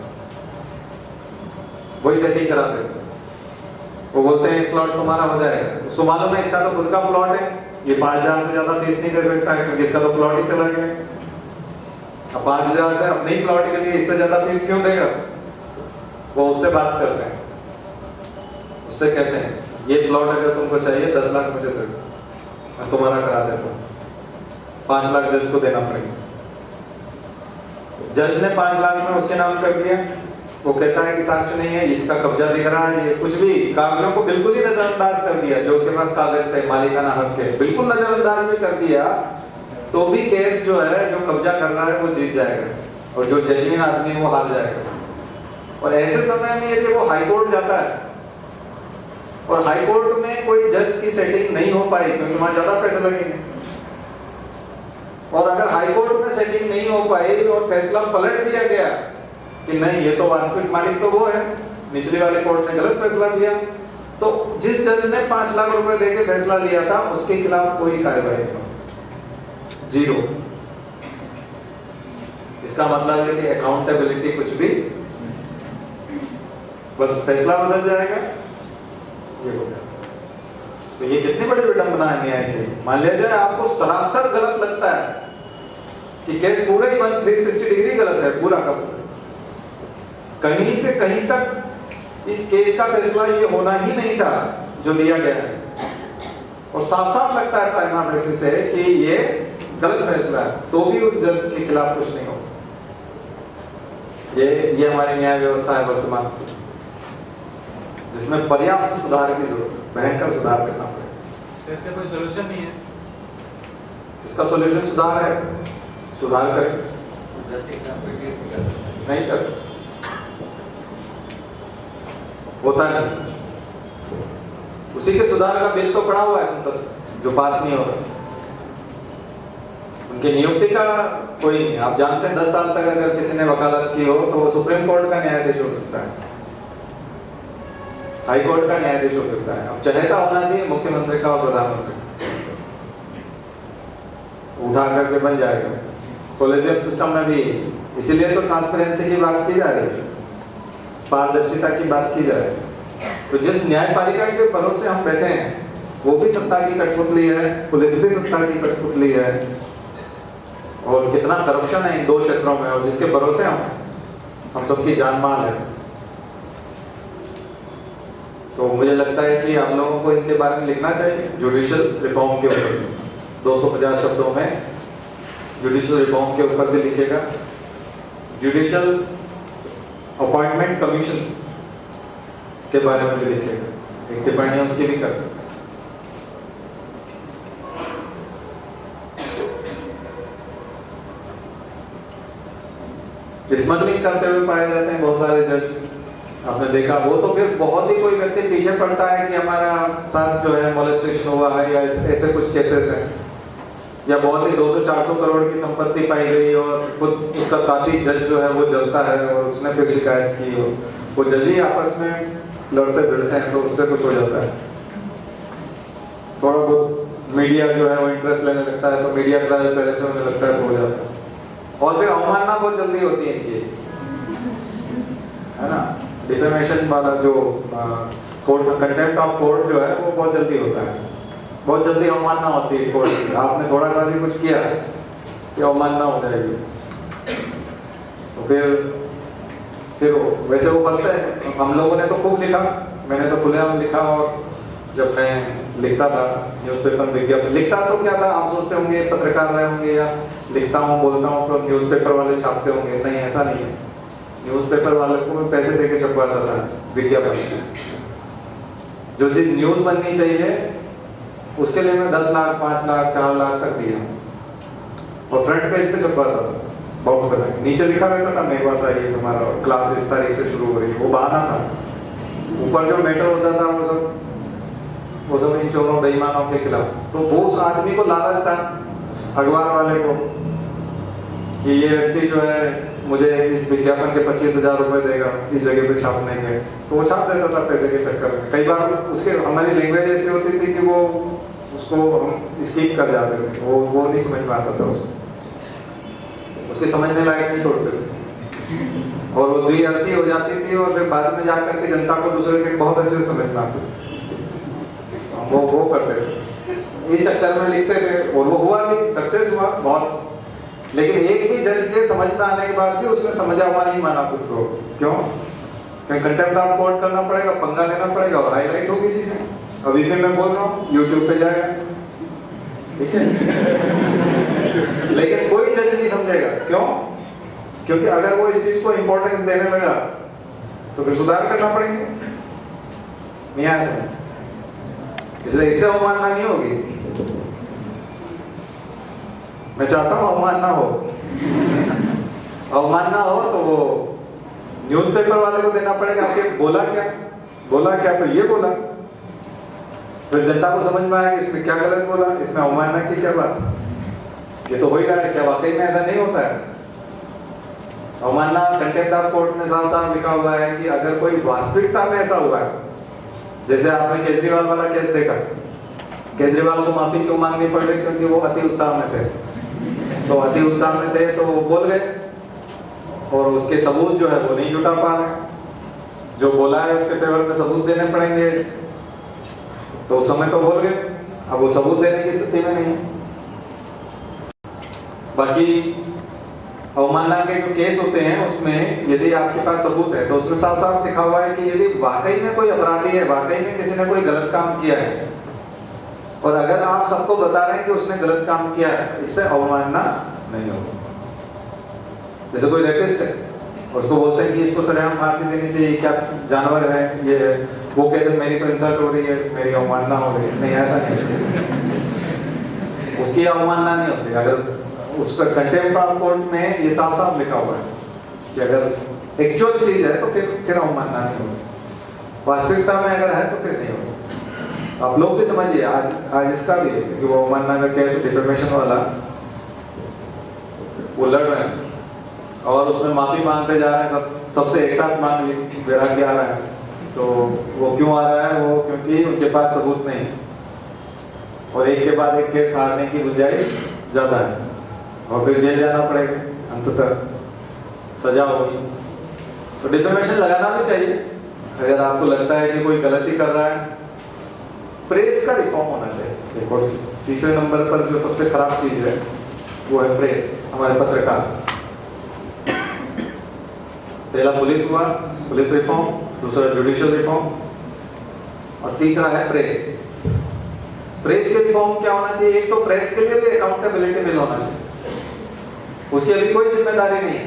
वही सेटिंग कराते हैं। वो बोलते हैं प्लॉट तुम्हारा हो जाएगा, उसको मालूम है इसका तो खुद का प्लॉट है, ये 5000 से ज्यादा फीस नहीं दे सकता है क्योंकि इसका तो प्लॉट ही चला गया। अब 5000 से अपने ही प्लॉट के लिए इससे ज्यादा फीस क्यों देगा? वो उससे बात करते हैं, उससे कहते हैं ये प्लॉट अगर तुमको चाहिए 10 लाख मुझे दे, मैं तुम्हारा करा देता हूँ, 5 लाख जज को देना पड़ेगा। जज ने 5 लाख में उसके नाम कर दिया, वो कहता है कि साक्ष्य नहीं है, इसका कब्जा दिख रहा है, ये कुछ भी कागजों को बिल्कुल ही नजरअंदाज कर दिया, जो उसके पास कागज थे मालिकाना हक के बिल्कुल नजरअंदाज भी कर दिया, तो भी केस जो है जो कब्जा कर रहा है वो जीत जाएगा और जो जेन्युइन आदमी है वो हार जाएगा। और ऐसे समय में यदि वो हाई कोर्ट जाता है और हाई कोर्ट में कोई जज की सेटिंग नहीं हो पाई क्योंकि वहां ज्यादा पैसे लगेंगे, और अगर हाई कोर्ट में सेटिंग नहीं हो पाई और फैसला पलट दिया गया कि नहीं ये तो वास्तविक मालिक तो वो है, निचली वाले कोर्ट ने गलत फैसला दिया, तो जिस जज ने 5 लाख रुपए देके फैसला लिया था उसके खिलाफ कोई कार्रवाई नहीं, जीरो। इसका मतलब है कि अकाउंटेबिलिटी कुछ भी, बस फैसला बदल जाएगा, ये हो जाएगा। तो ये कितनी बड़ी विडंबना है न्याय की। मान लिया जाए आपको सरासर गलत लगता है कि केस पूरा ही 360 डिग्री गलत है, पूरा का पूरा, कहीं से कहीं तक इस केस का फैसला ये होना ही नहीं था जो दिया गया है, और साफ साफ लगता है प्राइमा फेसी से कि ये गलत फैसला है, तो भी उस जज के खिलाफ कुछ नहीं होगा। ये हमारी न्याय व्यवस्था है वर्तमान की, जिसमें पर्याप्त सुधार की जरूरत है, भयंकर सुधार करना पड़ेगा। इसका कोई सॉल्यूशन नहीं है? इसका सॉल्यूशन सुधार है, सुधार करें, नहीं कर सकते, होता नहीं। उसी के सुधार का बिल तो पड़ा हुआ है संसद, जो पास नहीं हो रहा। उनकी नियुक्ति का कोई नहीं, आप जानते हैं 10 साल तक अगर किसी ने वकालत की हो तो वो सुप्रीम कोर्ट का न्यायाधीश हो सकता है, हाई कोर्ट का न्यायाधीश हो सकता है। अब चहेता होना चाहिए मुख्यमंत्री का और प्रधानमंत्री, उठा करके बन जाएगा। कॉलेजियम सिस्टम में भी इसीलिए तो ट्रांसपेरेंसी की बात की जा रही है, पारदर्शिता की बात की जा रही है। तो जिस न्यायपालिका के भरोसे हम बैठे हैं वो भी सत्ता की कठपुतली है, पुलिस भी सत्ता की कठपुतली है, और कितना करप्शन है इन दो क्षेत्रों में, और जिसके भरोसे हम सबकी जान माल है। तो मुझे लगता है कि हम लोगों को इनके बारे में लिखना चाहिए, जुडिशियल रिफॉर्म के ऊपर 250 शब्दों में जुडिशियल रिफॉर्म के ऊपर भी लिखेगा, जुडिशियल अपॉइंटमेंट कमीशन के बारे में भी लिखेगा, एक टिप्पणी उसकी भी कर सकते हैं। स्मगलिंग करते हुए पाए जाते हैं बहुत सारे जज, आपने देखा। वो तो फिर बहुत ही कोई व्यक्ति पीछे पड़ता है कि हमारा साथ जो है मोलेस्टेशन हुआ है या ऐसे कुछ केसेस हैं, या बहुत ही 200-400 करोड़ की संपत्ति पाई गई और खुद उसका साथी जज जो है वो जलता है और उसने फिर शिकायत की, वो जज ही आपस में लड़ते भिड़ते हैं तो उससे कुछ हो जाता है। थोड़ा बहुत मीडिया जो है वो इंटरेस्ट लेने लगता है तो मीडिया ट्रायल पहले से होने लगता है तो हो जाता है। और फिर अवमानना बहुत जल्दी होती है इनकी, है ना, डिफेमेशन वाला जो कोर्ट कंटेम्प्ट ऑफ कोर्ट जो है वो बहुत जल्दी होता है, बहुत जल्दी अवमानना होती है कोर्ट की। आपने थोड़ा सा भी कुछ किया कि अवमानना हो जाएगी, तो फिर वैसे वो फंसते हैं। हम लोगों ने तो खूब लिखा, मैंने तो खुलेआम लिखा, और जब मैं लिखता था न्यूज़पेपर विज्ञापन लिखता तो क्या था, आप सोचते होंगे पत्रकार रहे होंगे या लिखता हूँ बोलता हूँ तो न्यूज़पेपर वाले छापते होंगे, नहीं ऐसा नहीं है। न्यूज़पेपर वाले को मैं पैसे देके छपवाता था विज्ञापन। जो चीज न्यूज बननी चाहिए उसके लिए मैं 10 लाख 5 लाख 4 लाख तक दिया, और फ्रंट पेज पे छपवाता था बॉक्स बना के, नीचे लिखा रहता था मेवा था ये हमारा क्लास इस तारीख से शुरू हो रही है, वो बहाना था। ऊपर जो मैटर होता था वो सब इन चोरों बेईमानों के खिलाफ। तो वो उस आदमी को लालच था, अखबार वाले को, कि ये व्यक्ति जो है मुझे इस विज्ञापन के 25,000 रुपए देगा इस जगह पे छापने के, तो वो छाप देता था पैसे के चक्कर में। कई बार उसके हमारी लैंग्वेज ऐसी होती थी कि वो उसको हम स्किप कर जाते थे, वो नहीं समझ में आता था उसको, उसके समझने लायक नहीं छोड़ते थे, और वो द्विअर्थी हो जाती थी, और फिर बाद में जाकर के जनता को दूसरे के बहुत अच्छे से समझ में आते थे। वो करते थे, इस चक्कर में लिखते थे, और वो हुआ भी, सक्सेस हुआ बहुत। लेकिन एक भी जज के समझ में आने के बाद भी उसने समझा हुआ नहीं माना खुद को। क्यों? क्योंकि कंटेम्प्ट ऑफ कोर्ट करना पड़ेगा, पंगा लेना पड़ेगा, और हाईलाइट होगी चीजें। अभी भी मैं बोल रहा हूँ, यूट्यूब पे जाएगा, ठीक है। लेकिन कोई जज नहीं समझेगा। क्यों? क्योंकि अगर वो इस चीज को इंपॉर्टेंस देने लगा तो फिर सुधार करना पड़ेंगे, न्याय से। इसलिए इससे अवमानना नहीं होगी। मैं चाहता हूं अवमानना हो, अवमानना हो तो वो न्यूज़पेपर वाले को देना पड़ेगा। आपके बोला क्या तो ये बोला, फिर जनता को समझ में आएगा इसमें क्या गलत बोला, इसमें अवमानना की क्या बात। ये तो हो ही रहा है, क्या वाकई में ऐसा नहीं होता है? अवमानना कंटेम्प्ट ऑफ कोर्ट में साफ साफ लिखा हुआ है कि अगर कोई वास्तविकता में ऐसा हुआ है, जैसे आपने केजरीवाल वाला केस देखा, केजरीवाल को माफी क्यों मांगनी पड़ रही? क्योंकि वो अति उत्साह में थे, तो अति उत्साह में थे तो वो बोल गए, और उसके सबूत जो है वो नहीं जुटा पा रहे। जो बोला है उसके फेवर में सबूत देने पड़ेंगे, तो उस समय तो बोल गए, अब वो सबूत देने की स्थिति में नहीं। बाकी अवमानना के जो केस होते हैं उसमें यदि आपके पास सबूत है तो उसमें साफ साफ लिखा हुआ है कि यदि वाकई में कोई अपराधी है, वाकई में किसी ने कोई गलत काम किया है, और अगर आप सबको बता रहे हैं कि उसने गलत काम किया है, इससे अवमानना नहीं होगा। जैसे कोई रेपिस्ट है, उसको बोलते हैं कि इसको सरेआम फांसी देनी चाहिए, क्या जानवर है ये है, वो कहते हैं मेरी तो इंसल्ट हो रही है, मेरी अवमानना हो रही है। नहीं, ऐसा नहीं, उसकी अवमानना नहीं होती। अगर उस पर कंटेम्प्ट ऑफ कोर्ट में ये साफ साफ लिखा हुआ है कि अगर एक्चुअल चीज है तो फिर अवमानना नहीं होगी, वास्तविकता में अगर है तो फिर नहीं होगी। आप लोग भी समझिए, आज इसका भी है कि वो अवमानना का केस डिफेमेशन वाला वो लड़ रहे हैं और उसमें माफी मांगते जा रहे हैं, सबसे एक साथ मांग ली, वैराग्य आ रहा है। तो वो क्यों आ रहा है? वो क्योंकि उनके पास सबूत नहीं है और एक के बाद एक केस हारने की गुंजाइश ज्यादा है और फिर जेल जाना पड़ेगा, अंततः सजा होगी। तो डिफेमेशन लगाना भी चाहिए अगर आपको लगता है कि कोई गलती कर रहा है। प्रेस का रिफॉर्म होना चाहिए। एक और तीसरे नंबर पर जो सबसे खराब चीज है वो है प्रेस, हमारे पत्रकार। पहला पुलिस हुआ, पुलिस रिफॉर्म, दूसरा जुडिशियल रिफॉर्म और तीसरा है प्रेस। प्रेस के रिफॉर्म क्या होना चाहिए? एक तो प्रेस के लिए भी अकाउंटेबिलिटी बिल होना चाहिए, उसकी अभी कोई जिम्मेदारी नहीं है।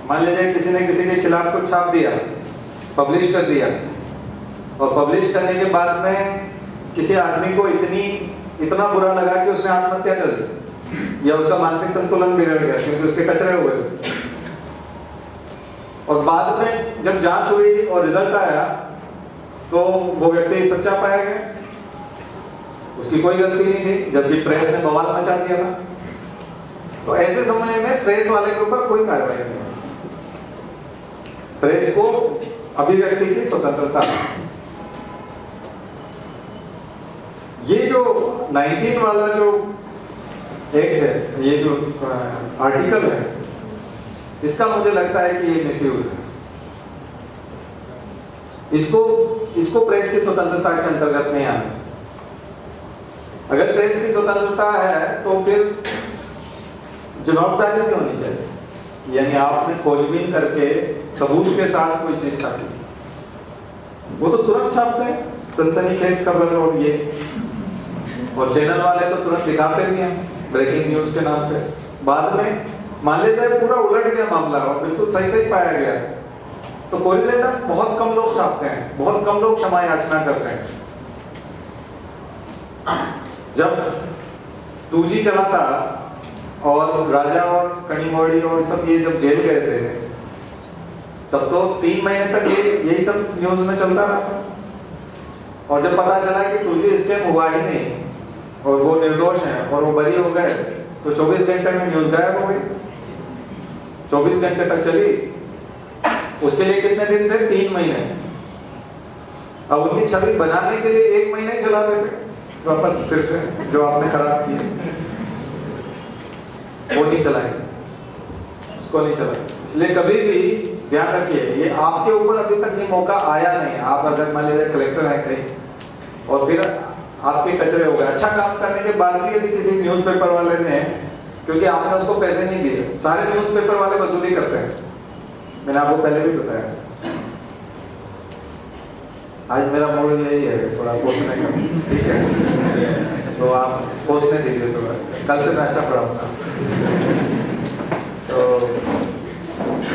मान लीजिए किसी ने किसी के खिलाफ कुछ छाप दिया, पब्लिश कर दिया और पब्लिश करने के बाद में किसी आदमी को इतना बुरा लगा कि उसने आत्महत्या कर ली या उसका मानसिक संतुलन बिगड़ गया क्योंकि उसके कचरे हो गए और बाद में जब जांच हुई और रिजल्ट आया तो वो व्यक्ति सच्चा पाया गया, उसकी कोई गलती नहीं थी, जबकि प्रेस ने बवाल मचा दिया था। तो ऐसे समय में प्रेस वाले के ऊपर कोई कार्रवाई नहीं होती। प्रेस को अभिव्यक्ति की स्वतंत्रता। ये जो 19 वाला जो एक्ट है, ये जो आर्टिकल है, इसका मुझे लगता है कि ये मिसयूज है। इसको प्रेस की स्वतंत्रता के अंतर्गत नहीं आना चाहिए। अगर प्रेस की स्वतंत्रता है तो फिर जवाबदारी भी होनी चाहिए, यानी आपने खोजबीन करके सबूत के साथ कोई चीज छापी, वो तो तुरंत छापते हैं सनसनीखेज खबर और ये, और चैनल वाले तो तुरंत दिखाते भी हैं ब्रेकिंग न्यूज के नाम पे। बाद में मान लेते हैं पूरा उलट गया मामला और बिल्कुल सही सही पाया गया तो कोरिजेंडर बहुत कम लोग छापते हैं, बहुत कम लोग क्षमा याचना करते हैं। जब 2G चला था और राजा और कणिमोड़ी और सब ये जब जेल गए थे तब तो 3 महीने तक यही सब न्यूज में चलता रहा था और जब पता चला कि 2G स्कैम हुआ ही नहीं और वो निर्दोष हैं और वो बरी हो गए तो 24 घंटे में न्यूज गायब हो गई। 24 घंटे तक चली, उसके लिए कितने दिन थे? 3 महीने। अब उनकी छवि बनाने के लिए 1 महीने चला देते वापस फिर से जो आपने खराब किए, वो नहीं चलाएंगे, उसको नहीं चलाएंगे। इसलिए कभी भी ध्यान रखिए, ये आपके ऊपर अभी तक ये मौका आया नहीं। आप अगर मान लीजिए कलेक्टर हैं कहीं और फिर आपके कचरे हो गए, अच्छा काम करने के बाद भी यदि किसी न्यूज़पेपर वाले ने, क्योंकि आपने उसको पैसे नहीं दिए, सारे न्यूज़पेपर वाले वसूली करते हैं, मैंने आपको पहले भी बताया। आज मेरा मूड यही है थोड़ा पोषने का, ठीक है, तो आप पोषने दीजिए थोड़ा, कल से मैं अच्छा पढ़ाऊंगा। तो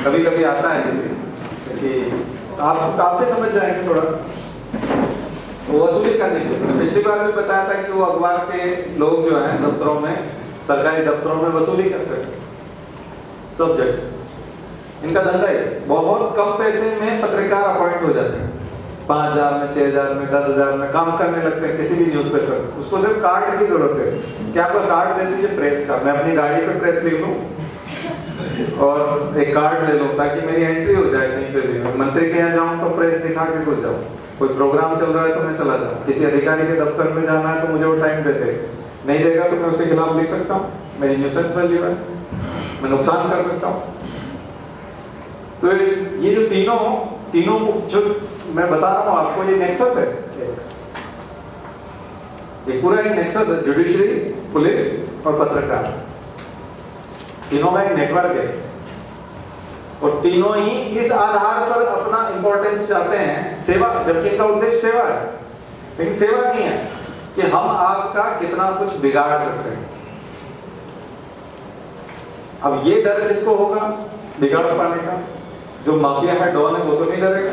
कभी कभी आता है कि आप भी समझ जाएंगे थोड़ा, वो वसूली करने के लिए। पिछली बार भी बताया था कि वो अखबार के लोग जो हैं दफ्तरों में, सरकारी दफ्तरों में वसूली करते हैं सब जगह। इनका धंधा है, बहुत कम पैसे में पत्रकार अपॉइंट हो जाते हैं, 5,000 में, 6,000 में, 10,000 में काम करने लगते हैं किसी भी न्यूज़पेपर। उसको सिर्फ कार्ड की जरूरत है कि आपका कार्ड दे दीजिए प्रेस का, मैं अपनी गाड़ी पे प्रेस लिख लूँ और एक कार्ड ले लूँ ताकि मेरी एंट्री हो जाए कहीं पे भी। मंत्री के यहाँ जाऊँ तो प्रेस दिखा के घुस जाऊँ, कोई प्रोग्राम चल रहा है तो मैं चला जाऊँ, किसी अधिकारी के दफ्तर में जाना है तो मुझे वो टाइम देते, नहीं देगा तो मैं उसके खिलाफ लिख सकता हूँ, मेरी न्यूसेंस वैल्यू है, मैं नुकसान कर सकता हूँ। तो ये जो तीनों जो मैं बता रहा हूँ आपको, ये नेक्सस है, ये पूरा एक नेक्सस है, जुडिशरी, पुलिस और पत्रकार, तीनों का एक नेटवर्क है और तीनों ही इस आधार पर अपना इंपॉर्टेंस चाहते हैं, सेवा, जबकि इनका उद्देश्य सेवा है, लेकिन सेवा नहीं है, कि हम आपका कितना कुछ बिगाड़ सकते हैं। अब ये डर किसको होगा बिगाड़ पाने का? जो माफिया है, डॉन है, वो तो नहीं डरेगा।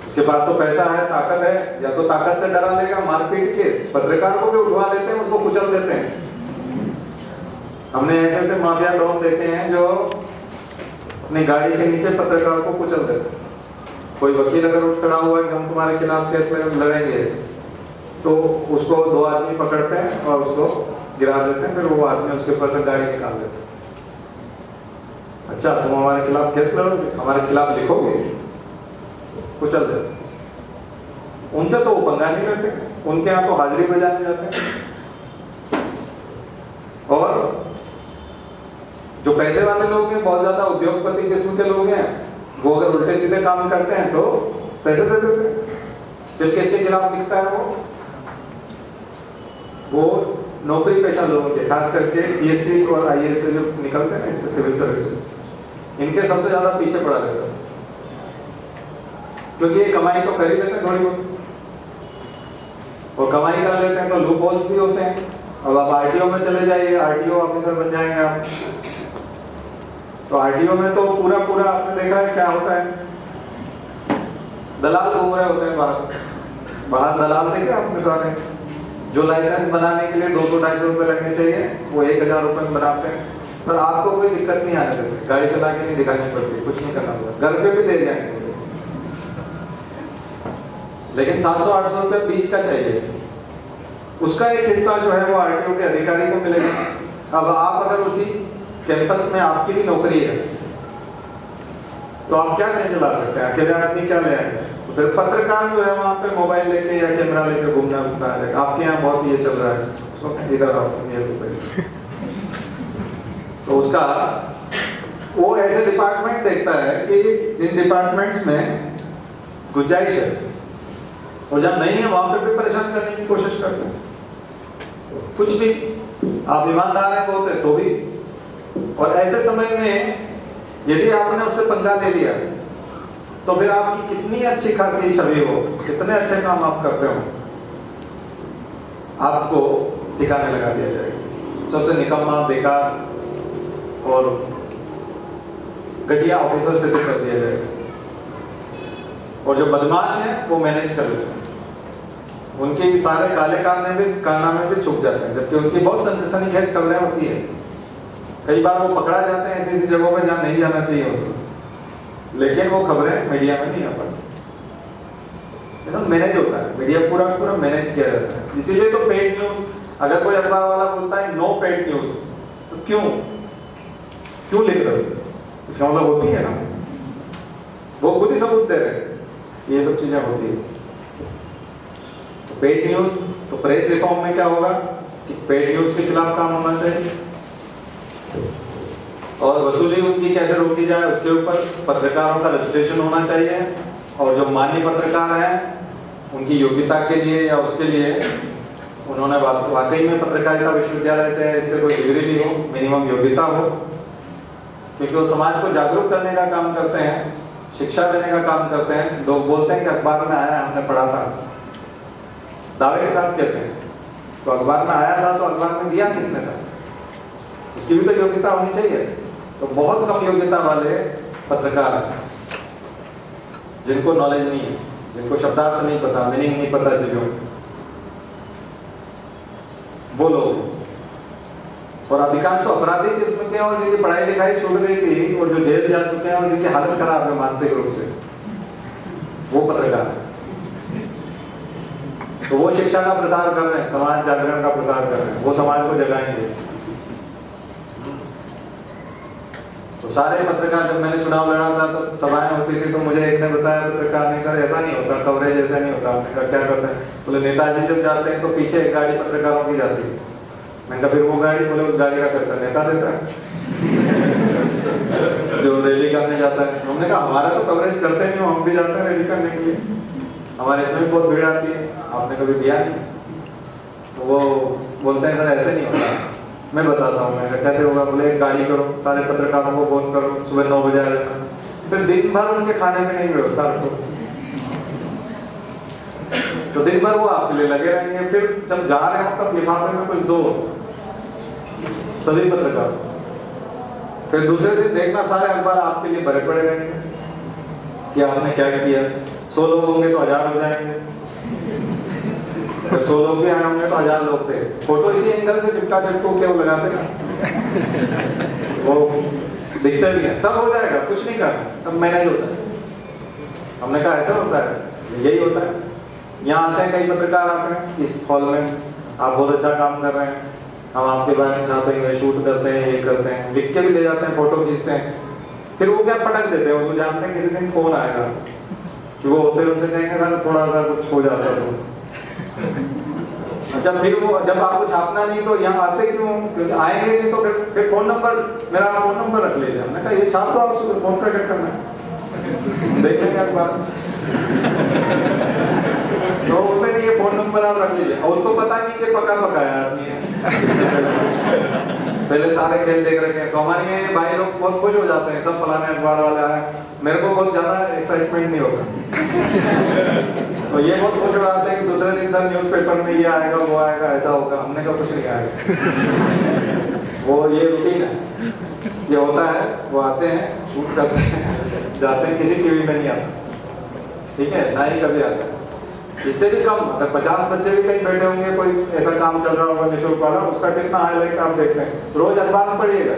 उसके पास तो पैसा है, ताकत है, या तो ताकत से डरा लेगा, मारपीट के पत्रकार को भी उठवा लेते हैं, उसको कुचल देते हैं। हमने ऐसे माफिया डॉन देखे हैं जो अपनी गाड़ी के नीचे पत्रकार को कुचल देते हैं। कोई वकील अगर उठ खड़ा हुआ है कि हम तुम्हारे खिलाफ केस लड़ेंगे, तो उसको 2 आदमी पकड़ते हैं और उसको गिरा देते हैं, फिर वो आदमी उसके ऊपर से गाड़ी निकाल देते हैं। अच्छा, तुम हमारे खिलाफ केस लड़ोगे, हमारे खिलाफ लिखोगे, कुचल देते। उनसे तो वो पंगा नहीं लेते, उनके यहाँ तो हाजिरी बजाने जाते हैं। और जो पैसे वाले लोग हैं, बहुत ज्यादा उद्योगपति किस्म के लोग हैं, वो अगर उल्टे सीधे काम करते हैं तो पैसे दे देते हैं। फिर किसके खिलाफ दिखता है वो नौकरी पेशा लोगों के, खास करके पीएससी और आईएएस से जो निकलते हैं ना, इससे सिविल सर्विसेज, इनके सबसे ज्यादा पीछे पड़ा रहता है। क्योंकि ये कमाई तो कर ही लेते हैं थोड़ी बहुत, और कमाई कर लेते हैं तो लूप होल्स भी होते हैं। अब आप आरटीओ में चले जाइए, आरटीओ ऑफिसर बन जाएंगे आप, तो आरटीओ में तो पूरा पूरा आपने देखा है क्या होता है, दलाल घूम रहे होते हैं बाहर दलाल देखे आपने सारे, जो लाइसेंस बनाने के लिए 200-250 रुपए लगने चाहिए, वो 1000 रुपए में बनाते हैं। पर आपको कोई दिक्कत नहीं आने देते, गाड़ी चला के नहीं दिखानी पड़ती, कुछ नहीं करना पड़ता, घर पे भी दे जाएंगे। लेकिन 700-800 रुपए बीच का चाहिए, उसका एक हिस्सा जो है वो आरटीओ के अधिकारी को मिलेगा। अब आप अगर उसी कैंपस में आपकी भी नौकरी है, तो आप क्या चेंज ला सकते हैं? अकेले आदमी क्या ले आएंगे? तो फिर पत्रकार जो है वहां पे मोबाइल लेके या कैमरा लेके घूमना पड़ता है। आपके यहाँ बहुत ये चल रहा है, उसको इधर आओ, ये तो पैसे। तो उसका वो ऐसे डिपार्टमेंट देखता है कि जिन डिपार्टमेंट्स में गुंजाइश है, और जब नहीं है वहां पे भी परेशान करने की कोशिश करते हैं। कुछ भी आप ईमानदार हैं बहुत है तो भी, और ऐसे समय में यदि आपने उससे पंगा ले लिया तो फिर आपकी कितनी अच्छी खासी छवि हो, कितने अच्छे काम आप करते हो, आपको ठिकाने लगा दिया जाएगा। सबसे निकम्मा, बेकार और घटिया ऑफिसर से भी कर दिया जाएगा, और जो बदमाश हैं वो मैनेज कर लेते हैं, उनके सारे काले कारनामे भी छुप जाते हैं, जबकि उनकी बहुत सनसनीखेज खबरें होती है। कई बार वो पकड़ा जाते हैं ऐसी जगहों पर जहां नहीं जाना चाहिए होता, लेकिन वो खबरें मीडिया में नहीं आ पाती। मैनेज होता है, मीडिया पूरा पूरा मैनेज किया जाता है। इसीलिए तो पेड न्यूज, अगर कोई अखबार वाला बोलता है नो पेड न्यूज, तो क्यों लिख रहे हो? इसका मतलब होती है ना, वो खुद ही सबूत दे रहे हैं, ये सब चीजें होती है। पेड न्यूज, तो प्रेस रिफॉर्म में क्या होगा कि पेड न्यूज के खिलाफ काम होना चाहिए, और वसूली उनकी कैसे रोकी जाए उसके ऊपर पत्रकारों का रजिस्ट्रेशन होना चाहिए, और जो मान्य पत्रकार हैं उनकी योग्यता के लिए या उसके लिए उन्होंने वाकई में पत्रकारिता विश्वविद्यालय से इससे कोई डिग्री ली हो, मिनिमम योग्यता हो, क्योंकि वो समाज को जागरूक करने का काम करते हैं, शिक्षा देने का काम करते हैं। लोग बोलते हैं कि अखबार में आया, हमने पढ़ा था, दावे के साथ कहते हैं, तो अखबार में आया था तो अखबार में दिया किसने था, उसकी भी तो योग्यता होनी चाहिए। तो बहुत कम योग्यता वाले पत्रकार हैं जिनको नॉलेज नहीं है, जिनको शब्दार्थ नहीं पता, मीनिंग नहीं पता चीजों, वो लोग। और अधिकांश तो अपराधी किस्म के हैं, और जिनकी पढ़ाई लिखाई छूट गई थी और जो जेल जा चुके हैं और जिनकी हालत खराब है मानसिक रूप से, वो पत्रकार है। तो वो शिक्षा का प्रसार कर रहे हैं, समाज जागरण का प्रसार कर रहे हैं, वो समाज को जगाएंगे। तो सारे पत्रकार, जब मैंने चुनाव लड़ा था तो सभाएं होती थी, तो मुझे एक ने बताया पत्रकार नहीं सर ऐसा नहीं होता, कवरेज ऐसा नहीं होता। हमने कहा क्या करते हैं? बोले नेताजी जब जाते हैं तो पीछे एक गाड़ी पत्रकारों की जाती है। मैंने कहा फिर वो गाड़ी? बोले उस गाड़ी का खर्चा नेता देता है जो रैली करने जाता है। हमने कहा हमारा तो कवरेज करते नहीं हो, हम भी जाते हैं रैली करने के लिए, हमारे इसमें भी बहुत भीड़ आती है, आपने कभी दिया नहीं? तो वो बोलते हैं सर ऐसे नहीं होता। मैं बताता हूँ। मैं कैसे होगा? बोले एक गाड़ी करो, सारे पत्रकारों को फोन करो, सुबह 9 बजे आ जाना, फिर दिन भर उनके खाने पीने की व्यवस्था रखो। तो दिन भर वो आपके लिए लगे रहेंगे। फिर जब जा रहे हो तब लिफाफे में कुछ दो, सभी पत्रकार। फिर दूसरे दिन देखना सारे अखबार आपके लिए भरे पड़े रहेंगे कि आपने क्या किया। 100 लोग होंगे तो 1000 हो जाएंगे, 100 लोग भी आए होंगे तो 1000 लोग थे। फोटो इसी एंगल से चिपका चिपको के वो लगाते ना, वो दिखते भी है। सब हो जाएगा, कुछ नहीं करना, सब मैनेज होता है। हमने कहा ऐसा होता है, यही होता है। यहाँ आते हैं कई पत्रकार आते हैं इस हॉल में, आप बहुत अच्छा काम कर रहे हैं, हम आपके बारे में चाहते हैं, शूट करते हैं, ये करते हैं, लिख के भी ले जाते हैं, फोटो खींचते हैं। फिर वो क्या पटक देते हैं, वो जानते हैं किसी दिन फोन आएगा कि वो होते उनसे कहेंगे सर थोड़ा सा कुछ हो जाता तो। अच्छा, फिर वो जब आपको छापना नहीं तो यहाँ आते क्यों? क्योंकि आएंगे नहीं तो फिर फोन नंबर, मेरा फोन नंबर रख लीजिए। हमने कहा ये छाप दो, आपसे फोन का क्या करना है, देख लेंगे अखबार। तो बोलते नहीं, ये फोन नंबर आप रख लीजिए। और उनको पता नहीं कि पका पकाया आदमी है, पहले सारे खेल देख रखे हैं। तो हमारे ये भाई लोग बहुत खुश हो जाते हैं, सब फलाने अखबार वाले आए। मेरे को बहुत ज्यादा एक्साइटमेंट नहीं होता। तो ये बहुत खुश हो जाते हैं कि दूसरे दिन सर न्यूज़पेपर में ये आएगा, वो आएगा, ऐसा होगा। हमने कहा कुछ नहीं आएगा, वो ये रूटीन है, ये होता है। वो आते हैं, शूट करते हैं, जाते हैं, किसी टीवी में नहीं आता, ठीक है, ना ही कभी आता है। इससे भी कम, अगर 50 बच्चे भी कहीं बैठे होंगे, कोई ऐसा काम चल रहा होगा निःशुल्क वाला, उसका कितना हाईलाइट आप देखते हैं, रोज अखबार में पढ़िएगा।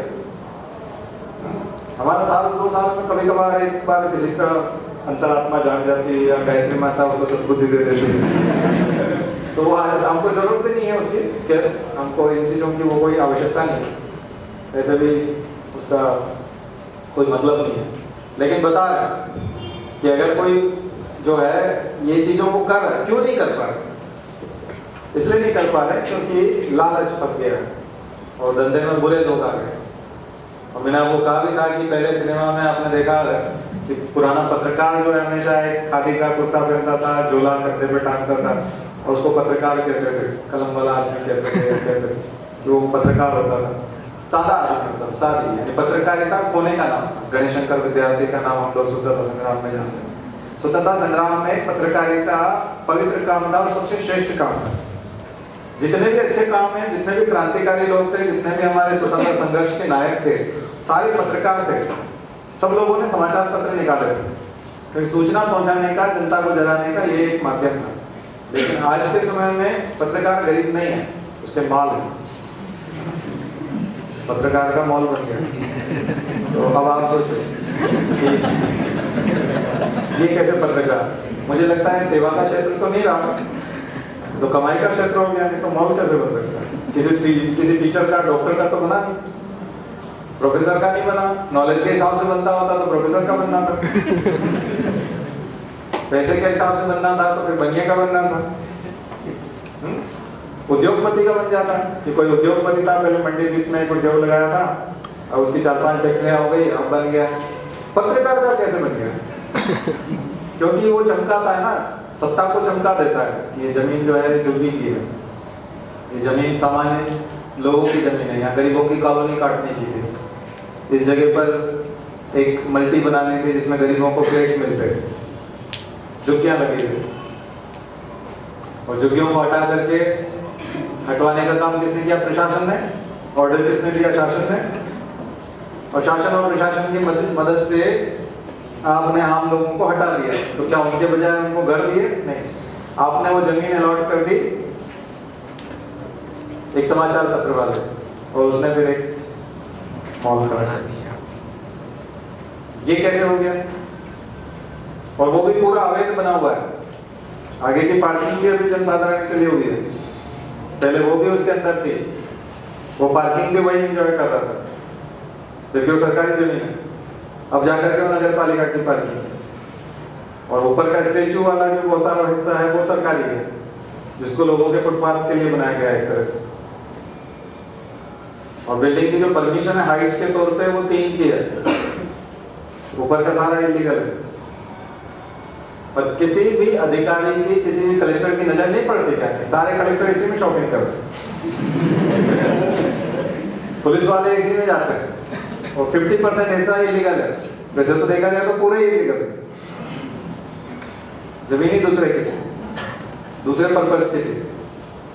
हमारा साल 2 साल में कभी कभार एक बार किसी का अंतरात्मा जाग जाती है या गायत्री माता उसको सद्बुद्धि दे देती है, तो वो हमको जरूरत भी नहीं है उसकी, कि हमको इन चीजों की वो कोई आवश्यकता नहीं है, ऐसे भी उसका कोई मतलब नहीं है। लेकिन बता रहे कि अगर कोई जो है ये चीजों को कर रहा है, क्यों नहीं कर पा रहे? इसलिए नहीं कर पा रहे क्योंकि लालच फंस गया है और धंधे में बुरे लोग आ गए। और मैंने आपको कहा भी था कि पहले सिनेमा में आपने देखा है कि पुराना पत्रकार जो है हमेशा एक खादी का कुर्ता पहनता था, झोला कंधे पे टांगता था, और उसको पत्रकार कहते थे, कलम वाला आदमी कहते थे, वो पत्रकार होता था। सादा आदमी होता था, सादी, यानी पत्रकारिता खोने का नाम था। गणेश शंकर विद्यार्थी का नाम हम लोग स्वतंत्रता संग्राम में जानते हैं। स्वतंत्रता संग्राम में पत्रकारिता पवित्र काम था और सबसे श्रेष्ठ काम था। जितने भी अच्छे काम हैं, जितने भी क्रांतिकारी लोग थे, जितने भी हमारे स्वतंत्रता संघर्ष के नायक थे, सारे पत्रकार थे। सब लोगों ने समाचार पत्र निकाले थे, क्योंकि सूचना पहुंचाने का, जनता को जगाने का ये एक माध्यम था। लेकिन आज के समय में पत्रकार गरीब नहीं है, उसके माल है, पत्रकार का मॉल बन गया। तो अब आप सोचो ये कैसे पत्रकार? मुझे लगता है सेवा का क्षेत्र तो नहीं रहा, तो कमाई का क्षेत्र हो गया, नहीं तो मॉल कैसे बन सकता है? किसी टीचर का, डॉक्टर का तो बना नहीं, प्रोफेसर का नहीं बना। नॉलेज के हिसाब से बनता होता तो प्रोफेसर का बनना था, पैसे के हिसाब से बनना था तो फिर बनिए का बनना था, उद्योगपति का बन जाता। कि कोई उद्योगपति था, पहले मंडी द्वीप में एक उद्योग लगाया था, और उसकी 4-5 फैक्ट्रियां हो गई, अब बन गया। पत्रकार का कैसे बन गया? क्योंकि वो चमकाता है ना, सत्ता को चमका देता है कि ये जमीन जो है जुगी की है, ये जमीन सामान्य लोगों की जमीन है, यहाँ गरीबों की कॉलोनी काटने की थी, इस जगह पर एक मल्टी बनानी थी जिसमें गरीबों को फ्लैट मिलते थे, झुग्गियां लगी थी, और झुग्गियों को हटा करके हटवाने का काम किसने किया? प्रशासन ने। ऑर्डर किसने दिया? शासन ने। और शासन और प्रशासन की मदद से आपने आम लोगों को हटा दिया। तो क्या उनके बजाय उनको घर दिए? नहीं, आपने वो जमीन अलॉट कर दी एक समाचार पत्र वाले, और उसने फिर एक मॉल खड़ा कर दिया। ये कैसे हो गया? और वो भी पूरा अवैध बना हुआ है। आगे की पार्किंग भी अभी जनसाधारण के लिए हुई है, पहले वो भी उसके अंदर थी, वो पार्किंग भी वही एंजॉय कर रहा था, जबकि वो सरकारी जमीन है। अब जाकर के नगर पालिका की पार्किंग, और ऊपर का स्टेचू वाला जो बहुत सारा हिस्सा है वो सरकारी है, जिसको लोगों के फुटपाथ के लिए बनाया गया है एक तरह से। और बिल्डिंग की जो परमिशन है हाइट के तौर पे वो 3 की है, ऊपर का सारा इलीगल है। पर किसी भी अधिकारी की, किसी भी कलेक्टर की नजर नहीं पड़ती क्या? सारे कलेक्टर इसी में शॉपिंग करते हैं, पुलिस वाले इसी में जाते हैं, और 50% हिस्सा इलीगल है। वैसे तो देखा जाए तो पूरे ही इलीगल है, जमीन ही दूसरे की। दूसरे पर्पज के लिए,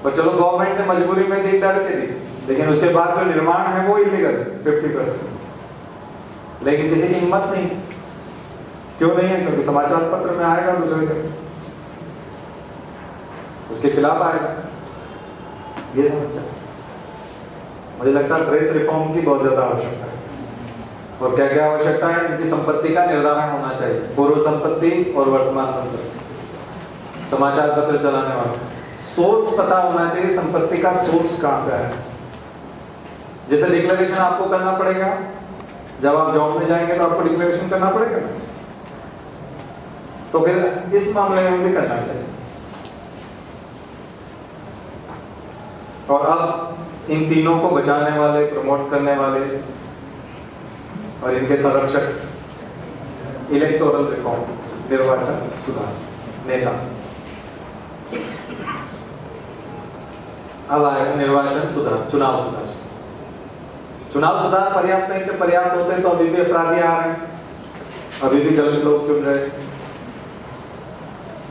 पर चलो गवर्नमेंट ने मजबूरी में दी, डर के दी, लेकिन उसके बाद जो निर्माण है वो इलीगल 50%। लेकिन किसी की हिम्मत नहीं, क्यों नहीं है? क्योंकि समाचार पत्र में आएगा दूसरे दिन, उसके खिलाफ आएगा। ये समझ, मुझे लगता है प्रेस रिफॉर्म की बहुत ज्यादा आवश्यकता है। और क्या क्या आवश्यकता है? इनकी संपत्ति का निर्धारण होना चाहिए, पूर्व संपत्ति और वर्तमान संपत्ति। समाचार पत्र चलाने वाला सोर्स पता होना चाहिए, संपत्ति का सोर्स कहां से है। जैसे डिक्लेरेशन आपको करना पड़ेगा, जब आप जॉब में जाएंगे तो आपको डिक्लेरेशन करना पड़ेगा, तो फिर इस मामले में भी करना चाहिए। और अब इन तीनों को बचाने वाले, प्रमोट करने वाले और इनके संरक्षक इलेक्टोरल रिफॉर्म, निर्वाचन सुधार नेता। अब आएगा निर्वाचन सुधार, चुनाव सुधार। चुनाव सुधार पर्याप्त नहीं थे, पर्याप्त होते तो अभी भी अपराधी आ रहे हैं, अभी भी गलत लोग चुन रहे हैं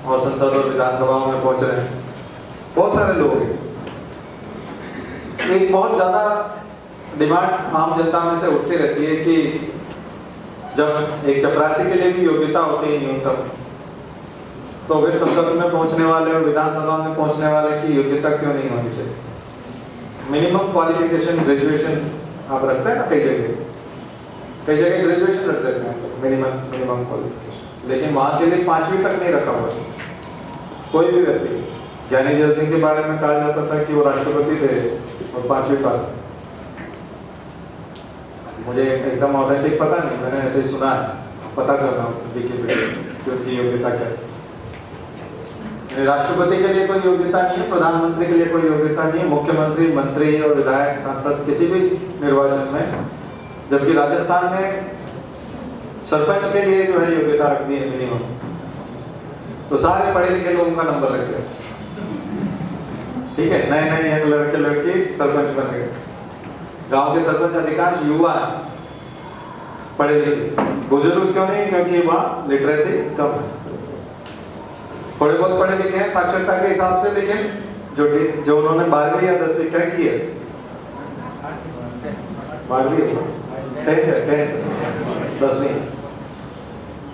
और संसद और विधानसभाओं में पहुंच रहे हैं। बहुत सारे लोग हैं। एक बहुत ज्यादा डिमांड आम जनता में से उठती रहती है कि जब एक चपरासी के लिए भी योग्यता होती है न्यूनतम, तो फिर संसद में पहुंचने वाले और विधानसभा में पहुंचने वाले की योग्यता क्यों नहीं होनी चाहिए? मिनिमम क्वालिफिकेशन ग्रेजुएशन आप रखते हैं ना, कई जगह ग्रेजुएशन रख देते हैं, मिनिमम क्वालिफिकेशन, लेकिन वहां के लिए 5वीं तक नहीं रखा हुआ कोई भी व्यक्ति। ज्ञानी जैल सिंह के बारे में कहा जाता था कि वो राष्ट्रपति थे और 5वीं पास। मुझे एकदम ऑथेंटिक पता नहीं, मैंने ऐसे ही सुना है, पता करना विकिपीडिया कि उनकी योग्यता क्या है। राष्ट्रपति के लिए कोई योग्यता नहीं है, प्रधानमंत्री के लिए कोई योग्यता नहीं है, मुख्यमंत्री, मंत्री और विधायक, सांसद किसी भी निर्वाचन में। जबकि राजस्थान में सरपंच के लिए जो है योग्यता रख दी है मिनिमम, तो सारे पढ़े लिखे लोगों का नंबर लग गया। ठीक है, नए नए लड़के लड़की सरपंच बन गए। गांव के सरपंच अधिकांश युवा हैं, पढ़े लिखे। बुजुर्ग क्यों नहीं? क्योंकि वहाँ लिटरेसी कम है। थोड़े बहुत पढ़े लिखे हैं साक्षरता के हिसाब से, लेकिन जो उन्होंने 12वीं या 10वीं क्या की है, 12वीं 10वीं,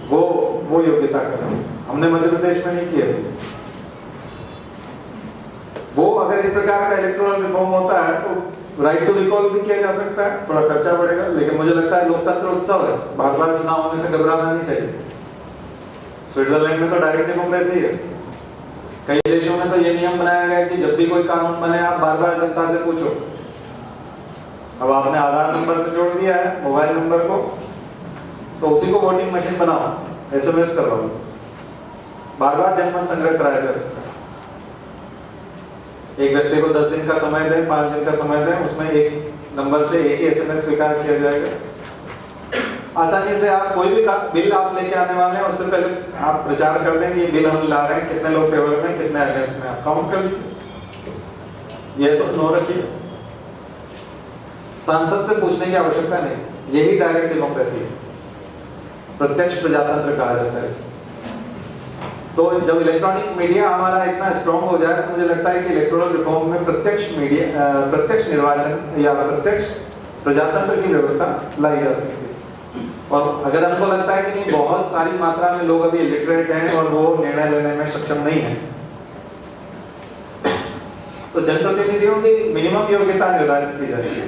वो योग्यता कर। हमने मध्य प्रदेश में नहीं किया। वो अगर इस प्रकार का इलेक्टोरल रिफॉर्म होता है तो राइट टू रिकॉल भी किया जा सकता है, थोड़ा खर्चा बढ़ेगा, लेकिन मुझे लगता है लोकतंत्र उत्सव है, बार बार चुनाव होने से घबराना नहीं चाहिए। स्विट्जरलैंड में तो डायरेक्ट डेमोक्रेसी है। कई देशों में तो ये नियम बनाया गया है कि जब भी कोई कानून बने आप बार बार जनता से पूछो। अब आपने आधार नंबर से जोड़ दिया है मोबाइल नंबर को, तो उसी को वोटिंग मशीन बनाओ, SMS करवाओ, बार बार जनमत संग्रह कराया जा सकता है। एक व्यक्ति को 10 दिन का समय दें, 5 दिन का समय दें, उसमें एक नंबर से एक ही SMS स्वीकार किया जाएगा। आसानी से आप कोई भी बिल आप लेके आने वाले हैं, उससे पहले आप प्रचार कर दें कि ये बिल हम ला रहे हैं, कितने लोग फेवर में, कितने अगेंस्ट में, आप काउंट कर लीजिए। ये सब नो रखिए, सांसद से पूछने की आवश्यकता नहीं। यही डायरेक्ट डेमोक्रेसी है, प्रत्यक्ष प्रजातंत्र कहा जाता है इसे। तो जब इलेक्ट्रॉनिक मीडिया हमारा इतना स्ट्रॉन्ग हो जाए, तो मुझे लगता है कि इलेक्टोरल रिफॉर्म में प्रत्यक्ष निर्वाचन या प्रत्यक्ष प्रजातंत्र की व्यवस्था लाई जा सकती है। और अगर हमको लगता है कि नहीं, बहुत सारी मात्रा में लोग अभी इलिटरेट हैं और वो निर्णय लेने में सक्षम नहीं है, तो जनप्रतिनिधियों की मिनिमम योग्यता निर्धारित की जाती है।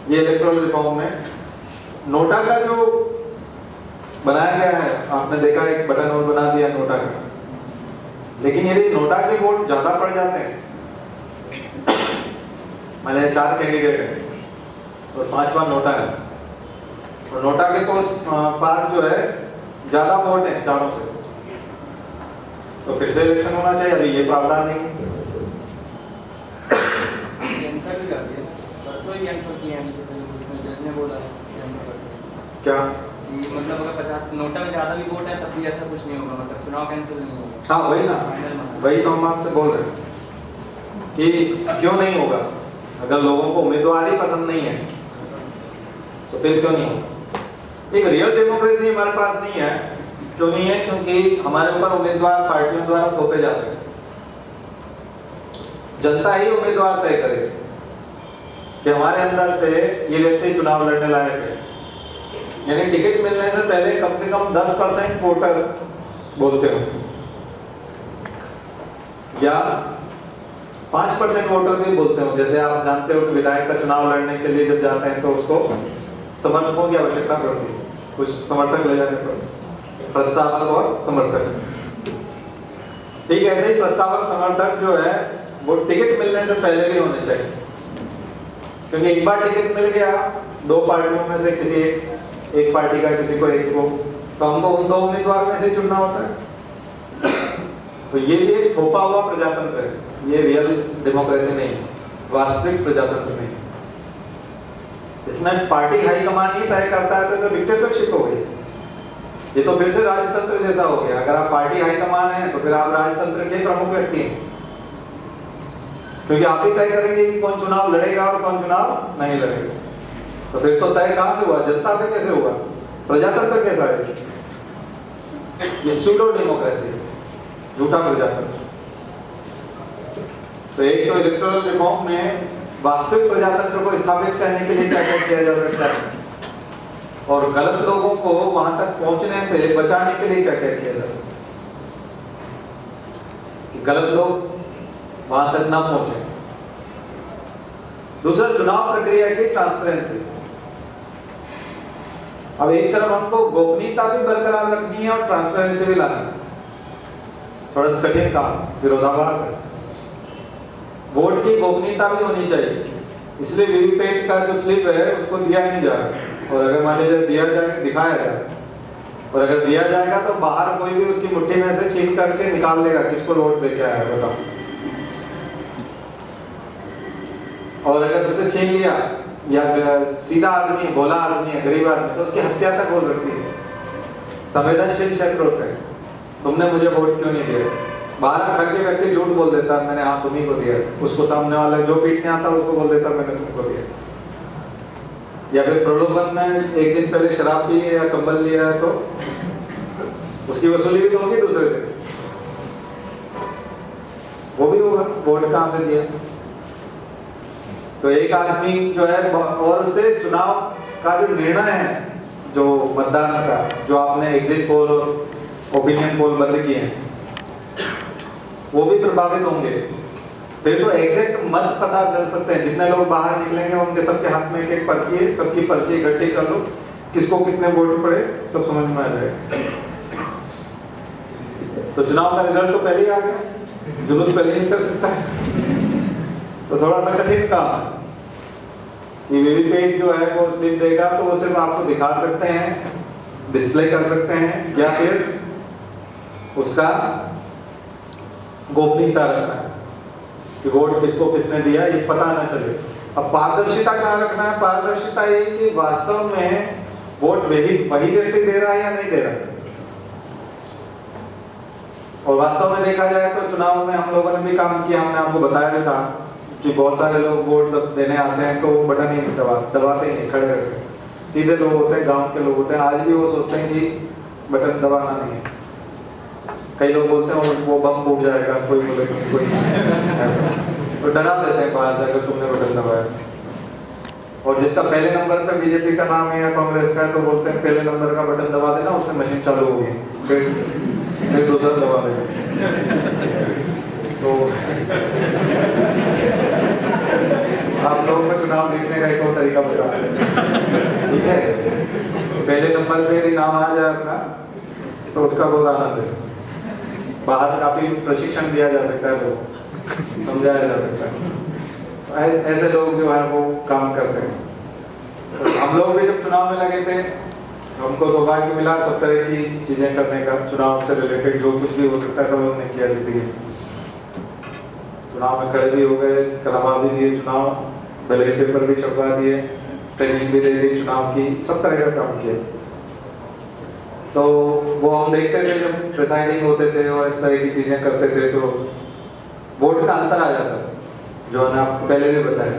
ये इलेक्टोरल रिफॉर्म में नोटा का जो बनाया गया है, आपने देखा एक बटन और बना दिया नोटा का, लेकिन यदि नोटा के वोट ज्यादा पड़ जाते हैं, मैंने 4 कैंडिडेट है और 5वां नोटा है, और नोटा के पास जो है ज्यादा वोट है चारों से, तो फिर से इलेक्शन होना चाहिए। अभी ये प्रावधान नहीं है। कैंसर भी करती है, परसों ही कैंसर किया है, उसमें जज ने बोला क्या मतलब अगर 50 नोटा में ज्यादा भी वोट है तब भी ऐसा कुछ नहीं होगा, मतलब चुनाव कैंसिल नहीं होगा। हाँ वही ना, वही तो हम आपसे बोल रहे हैं कि क्यों नहीं होगा। अगर लोगों को उम्मीदवार ही पसंद नहीं है तो फिर क्यों नहीं होगा। एक रियल डेमोक्रेसी हमारे पास नहीं है। क्यों नहीं है? क्योंकि हमारे ऊपर उम्मीदवार पार्टियों द्वारा थोपे जाते हैं। जनता ही उम्मीदवार तय करे कि हमारे अंदर से ये व्यक्ति चुनाव लड़ने लायक है। यानी टिकट मिलने से पहले कम से कम 10% वोटर बोलते हो या 5% वोटर भी बोलते हो। जैसे आप जानते हो कि विधायक का चुनाव लड़ने के लिए जब जाते हैं तो उसको समर्थकों की आवश्यकता पड़ती है, कुछ समर्थक ले जाने पर, प्रस्तावक और समर्थक। ठीक ऐसे ही प्रस्तावक समर्थक जो है वो टिकट मिलने से पहले भी होने चाहिए, क्योंकि एक बार टिकट मिल गया दो पार्टियों में से किसी एक पार्टी का किसी को एक को, तो हमको उन दो उम्मीदवार में से चुनना होता है। तो ये भी एक थोपा हुआ प्रजातंत्र है, ये रियल डेमोक्रेसी नहीं, वास्तविक प्रजातंत्र नहीं। इसमें पार्टी हाईकमान ही तय करता है तो डिक्टेटरशिप हो गई। ये तो फिर से राजतंत्र जैसा हो गया। अगर आप पार्टी हाईकमान है तो फिर आप राजतंत्र के प्रमुख व्यक्ति हैं, क्योंकि आप ही तय करेंगे कि कौन चुनाव लड़ेगा और कौन चुनाव नहीं लड़ेगा। तो फिर तो तय कहां से हुआ, जनता से कैसे हुआ, प्रजातंत्र कैसा है? ये सूडो डेमोक्रेसी, झूठा प्रजातंत्र। तो एक तो इलेक्टोरल रिफॉर्म में वास्तविक प्रजातंत्र को स्थापित करने के लिए क्या क्या किया जा सकता है, और गलत लोगों को वहां तक पहुंचने से बचाने के लिए क्या क्या किया जा सकता है कि गलत लोग वहां तक ना पहुंचे। दूसरा, चुनाव प्रक्रिया की ट्रांसपेरेंसी। अब एक तरफ हमको गोपनीयता भी बरकरार रखनी है और ट्रांसपेरेंसी भी लानी है। थोड़ा सा कठिन काम, विरोधाभास है। वोट की गोपनीयता भी होनी चाहिए, इसलिए वीवीपैट का जो स्लिप है उसको दिया नहीं जा रहा, और अगर मान लीजिए दिया जाए, दिखाया जाए, और अगर दिया जाएगा तो बाहर कोई भी उसकी मुट्ठी में से छीन करके निकाल लेगा किसको वोट देके आया है, बताओ। और अगर उससे छीन लिया, या सीधा आदमी, भोला आदमी है, गरीब आदमी, तो उसकी हत्या तक हो सकती है। संवेदनशील क्षेत्र होते हैं। तुमने मुझे वोट क्यों नहीं दिया? बाहर खड़ के व्यक्ति झूठ बोल देता है, मैंने हाँ तुम्ही को दिया, उसको सामने वाला जो पीटने आता उसको बोल देता मैंने तुमको दिया। या फिर प्रलोभन में एक दिन पहले शराब पी है या कंबल लिया है तो उसकी वसूली भी तो होगी दूसरे दिन, वो भी होगा, वोट कहां से दिया। तो एक आदमी जो है, और उससे चुनाव का जो निर्णय है, जो मतदान का, जो आपने एग्जिट पोल और ओपिनियन पोल बंद किए हैं, वो भी प्रभावित होंगे। फिर तो एग्जैक्ट मत पता चल सकते हैं। जितने लोग बाहर निकलेंगे उनके सबके हाथ में एक एक पर्ची है, सबकी पर्ची इकट्ठी कर लो, किसको कितने वोट पड़े सब समझ में आ जाएगा। तो चुनाव का रिजल्ट तो पहले ही आ गया, जुलूस पहले ही निकल सकता है। तो थोड़ा सा कठिन काम है। ये वीवीपैट जो है वो स्लिप देगा तो वो सिर्फ आपको दिखा सकते हैं, डिस्प्ले कर सकते हैं, या फिर उसका गोपनीयता रखना है कि वोट किसको किसने दिया ये पता ना चले। अब पारदर्शिता कहाँ रखना है? पारदर्शिता ये कि वास्तव में वोट वही व्यक्ति दे रहा है या नहीं दे रहा है। और वास्तव में देखा जाए तो चुनाव में हम लोगों ने भी काम किया, हमने आपको बताया भी था कि बहुत सारे लोग वोट देने आते हैं तो वो बटन ही दबाते ही नहीं, खड़े रहते हैं। सीधे लोग होते हैं, गांव के लोग होते हैं, आज भी वो सोचते हैं कि बटन दबाना नहीं है। कई लोग बोलते हैं वो बम फूट जाएगा, कोई बोले कोई तो डरा देते हैं बाहर जाकर तुमने बटन दबाया। और जिसका पहले नंबर पे बीजेपी का नाम है या कांग्रेस का है तो बोलते हैं पहले नंबर का बटन दबा देना, उससे मशीन चालू होगी, फिर दूसरा दबा देना। तो आप लोगों को चुनाव देखने का एक और तरीका बता रहे हैं, ठीक है। पहले नंबर पे यदि नाम आ जाए अपना तो उसका बहुत आनंद है। बाहर काफी प्रशिक्षण दिया जा सकता है, लोग समझाया जा सकता है। ऐसे लोग जो है वो काम करते हैं। तो हम लोग भी जब चुनाव में लगे थे, हमको सौभाग्य मिला सब तरह की चीजें करने का, चुनाव से रिलेटेड जो कुछ भी हो सकता है सब हमने किया जिंदगी। चुनाव में खड़े भी हो गए, करवा भी दिए चुनाव, बैलेट पेपर भी छपवा दिए, ट्रेनिंग भी दे दी चुनाव की, सब तरह का काम किया। तो वो हम देखते थे जब प्रिसाइडिंग होते थे और इस तरह की चीजें करते थे तो वोट का अंतर आ जाता, जो मैंने आपको पहले भी बताया।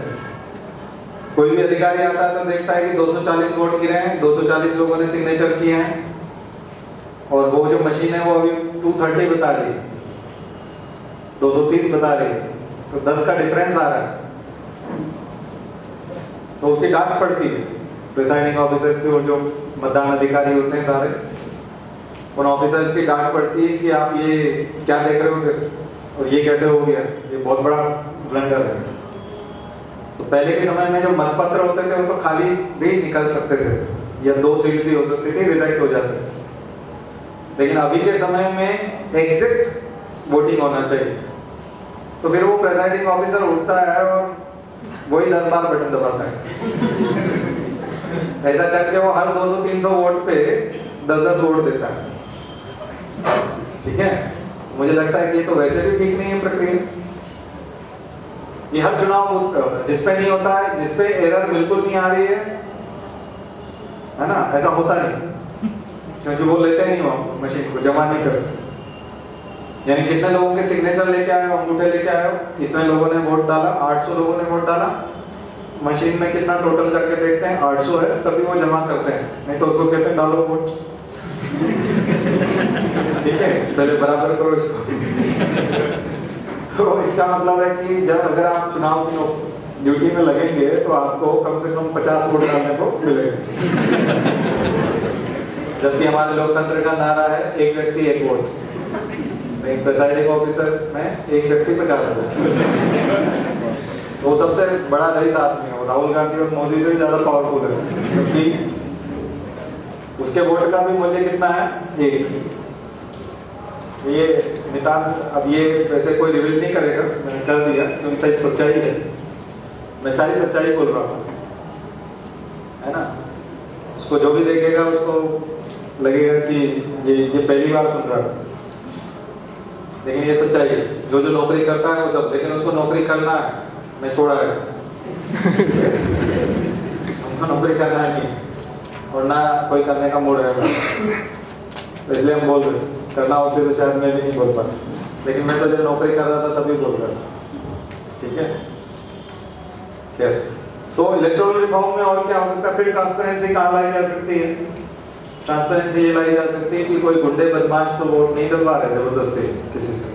कोई भी अधिकारी आता है तो देखता है कि 240 वोट गिरे हैं, 240 लोगों ने सिग्नेचर किए हैं, और वो जो मशीन है वो अभी 230 बता रही है, 230 बता रही है। तो 10 का डिफरेंस आ रहा है, तो उसकी डांट पड़ती है प्रिसाइडिंग ऑफिसर की और जो मतदान अधिकारी होते हैं सारे, उन ऑफिसर्स की डांट पड़ती है कि आप ये क्या देख रहे हो फिर, और ये कैसे हो गया, ये बहुत बड़ा ब्लंडर है। तो पहले के समय में जो मतपत्र होते थे वो तो खाली भी निकल सकते थे, या 2 सीट भी हो सकती थी, रिजेक्ट हो जाते थे। लेकिन अभी के समय में एग्जिट वोटिंग होना चाहिए, तो फिर वो प्रेसाइडिंग ऑफिसर उठता है और वही 10 बार बटन दबाता है। ऐसा करके वो हर 200-300 वोट पे 10-10 वोट देता है। ठीक है, मुझे लगता है कि ये तो वैसे भी ठीक नहीं है प्रक्रिया। ये हर चुनाव जिस पे नहीं होता है, जिस पे एरर बिल्कुल नहीं आ रही है ना, ऐसा होता नहीं, क्योंकि वो लेते नहीं हो मशीन को, जमा नहीं करते। यानी कितने लोगों के सिग्नेचर लेके आए हो, अंगूठे लेके आए हो, कितने लोगों ने वोट डाला, 800 लोगों ने वोट डाला, मशीन में कितना टोटल करके देखते हैं, 800 है, तभी वो जमा करते हैं, नहीं तो उसको कहते हैं डालो वोट। ठीक है, पहले बराबर करो इसको। तो इसका मतलब है कि जब अगर आप चुनाव की ड्यूटी में लगेंगे तो आपको कम से कम 50 वोट डालने को मिलेगा। जबकि हमारे लोकतंत्र का नारा है एक व्यक्ति एक वोट, एक प्रेसाइडिंग ऑफिसर में एक व्यक्ति 50 वोट। वो सबसे बड़ा रईस आदमी है, राहुल गांधी और मोदी से ज्यादा पावरफुल है, क्योंकि उसके वोट का भी मूल्य कितना है, 1। ये नितांत, अब ये वैसे कोई रिवील नहीं करेगा, मैंने कर दिया क्योंकि सही सच्चाई है, मैं सारी सच्चाई बोल रहा हूँ, है ना। उसको जो भी देखेगा उसको लगेगा कि ये पहली बार सुन रहा है, लेकिन ये सच्चाई है। जो जो नौकरी करता है वो सब, लेकिन उसको नौकरी करना है, मैं छोड़ा है। हमको नौकरी करना है नहीं, और ना कोई करने का मूड है, तो इसलिए हम बोल रहे। करना होते तो शायद मैं भी नहीं बोल पाता, लेकिन मैं तो जब नौकरी कर रहा था तभी बोल रहा था। ठीक है, खैर, तो इलेक्टोरल रिफॉर्म में और क्या हो सकता है, फिर ट्रांसपेरेंसी कहाँ लाई जा सकती है। ट्रांसपेरेंसी ये लाई जा सकती है कि कोई गुंडे बदमाश तो वोट नहीं डलवा रहे जबरदस्ती किसी से,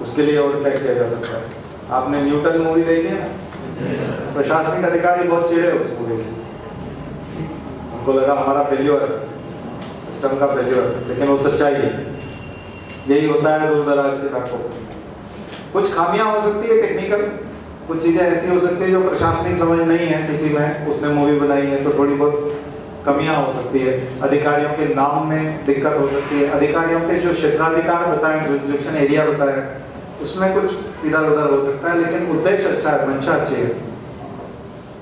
उसके लिए और क्या किया जा सकता है। आपने न्यूटन मूवी देखी है ना, प्रशासनिक अधिकारी बहुत चिढ़े उस मूवी से, उनको लगा हमारा फेल्योर है, सिस्टम का फेल्योर, लेकिन वो सच्चाई है। यही होता है दूर दराज के इलाकों में। कुछ खामियां हो सकती है टेक्निकल, कुछ चीजें ऐसी हो सकती है जो प्रशासनिक समझ नहीं है किसी में, उसने मूवी बनाई है, तो थोड़ी बहुत कमियां हो सकती है। अधिकारियों के नाम में दिक्कत हो सकती है, अधिकारियों के जो क्षेत्राधिकार बताए, जुरिसडिक्शन एरिया बताया, उसमें कुछ इधर उधर हो सकता है, लेकिन उद्देश्य अच्छा है, मंशा अच्छी है,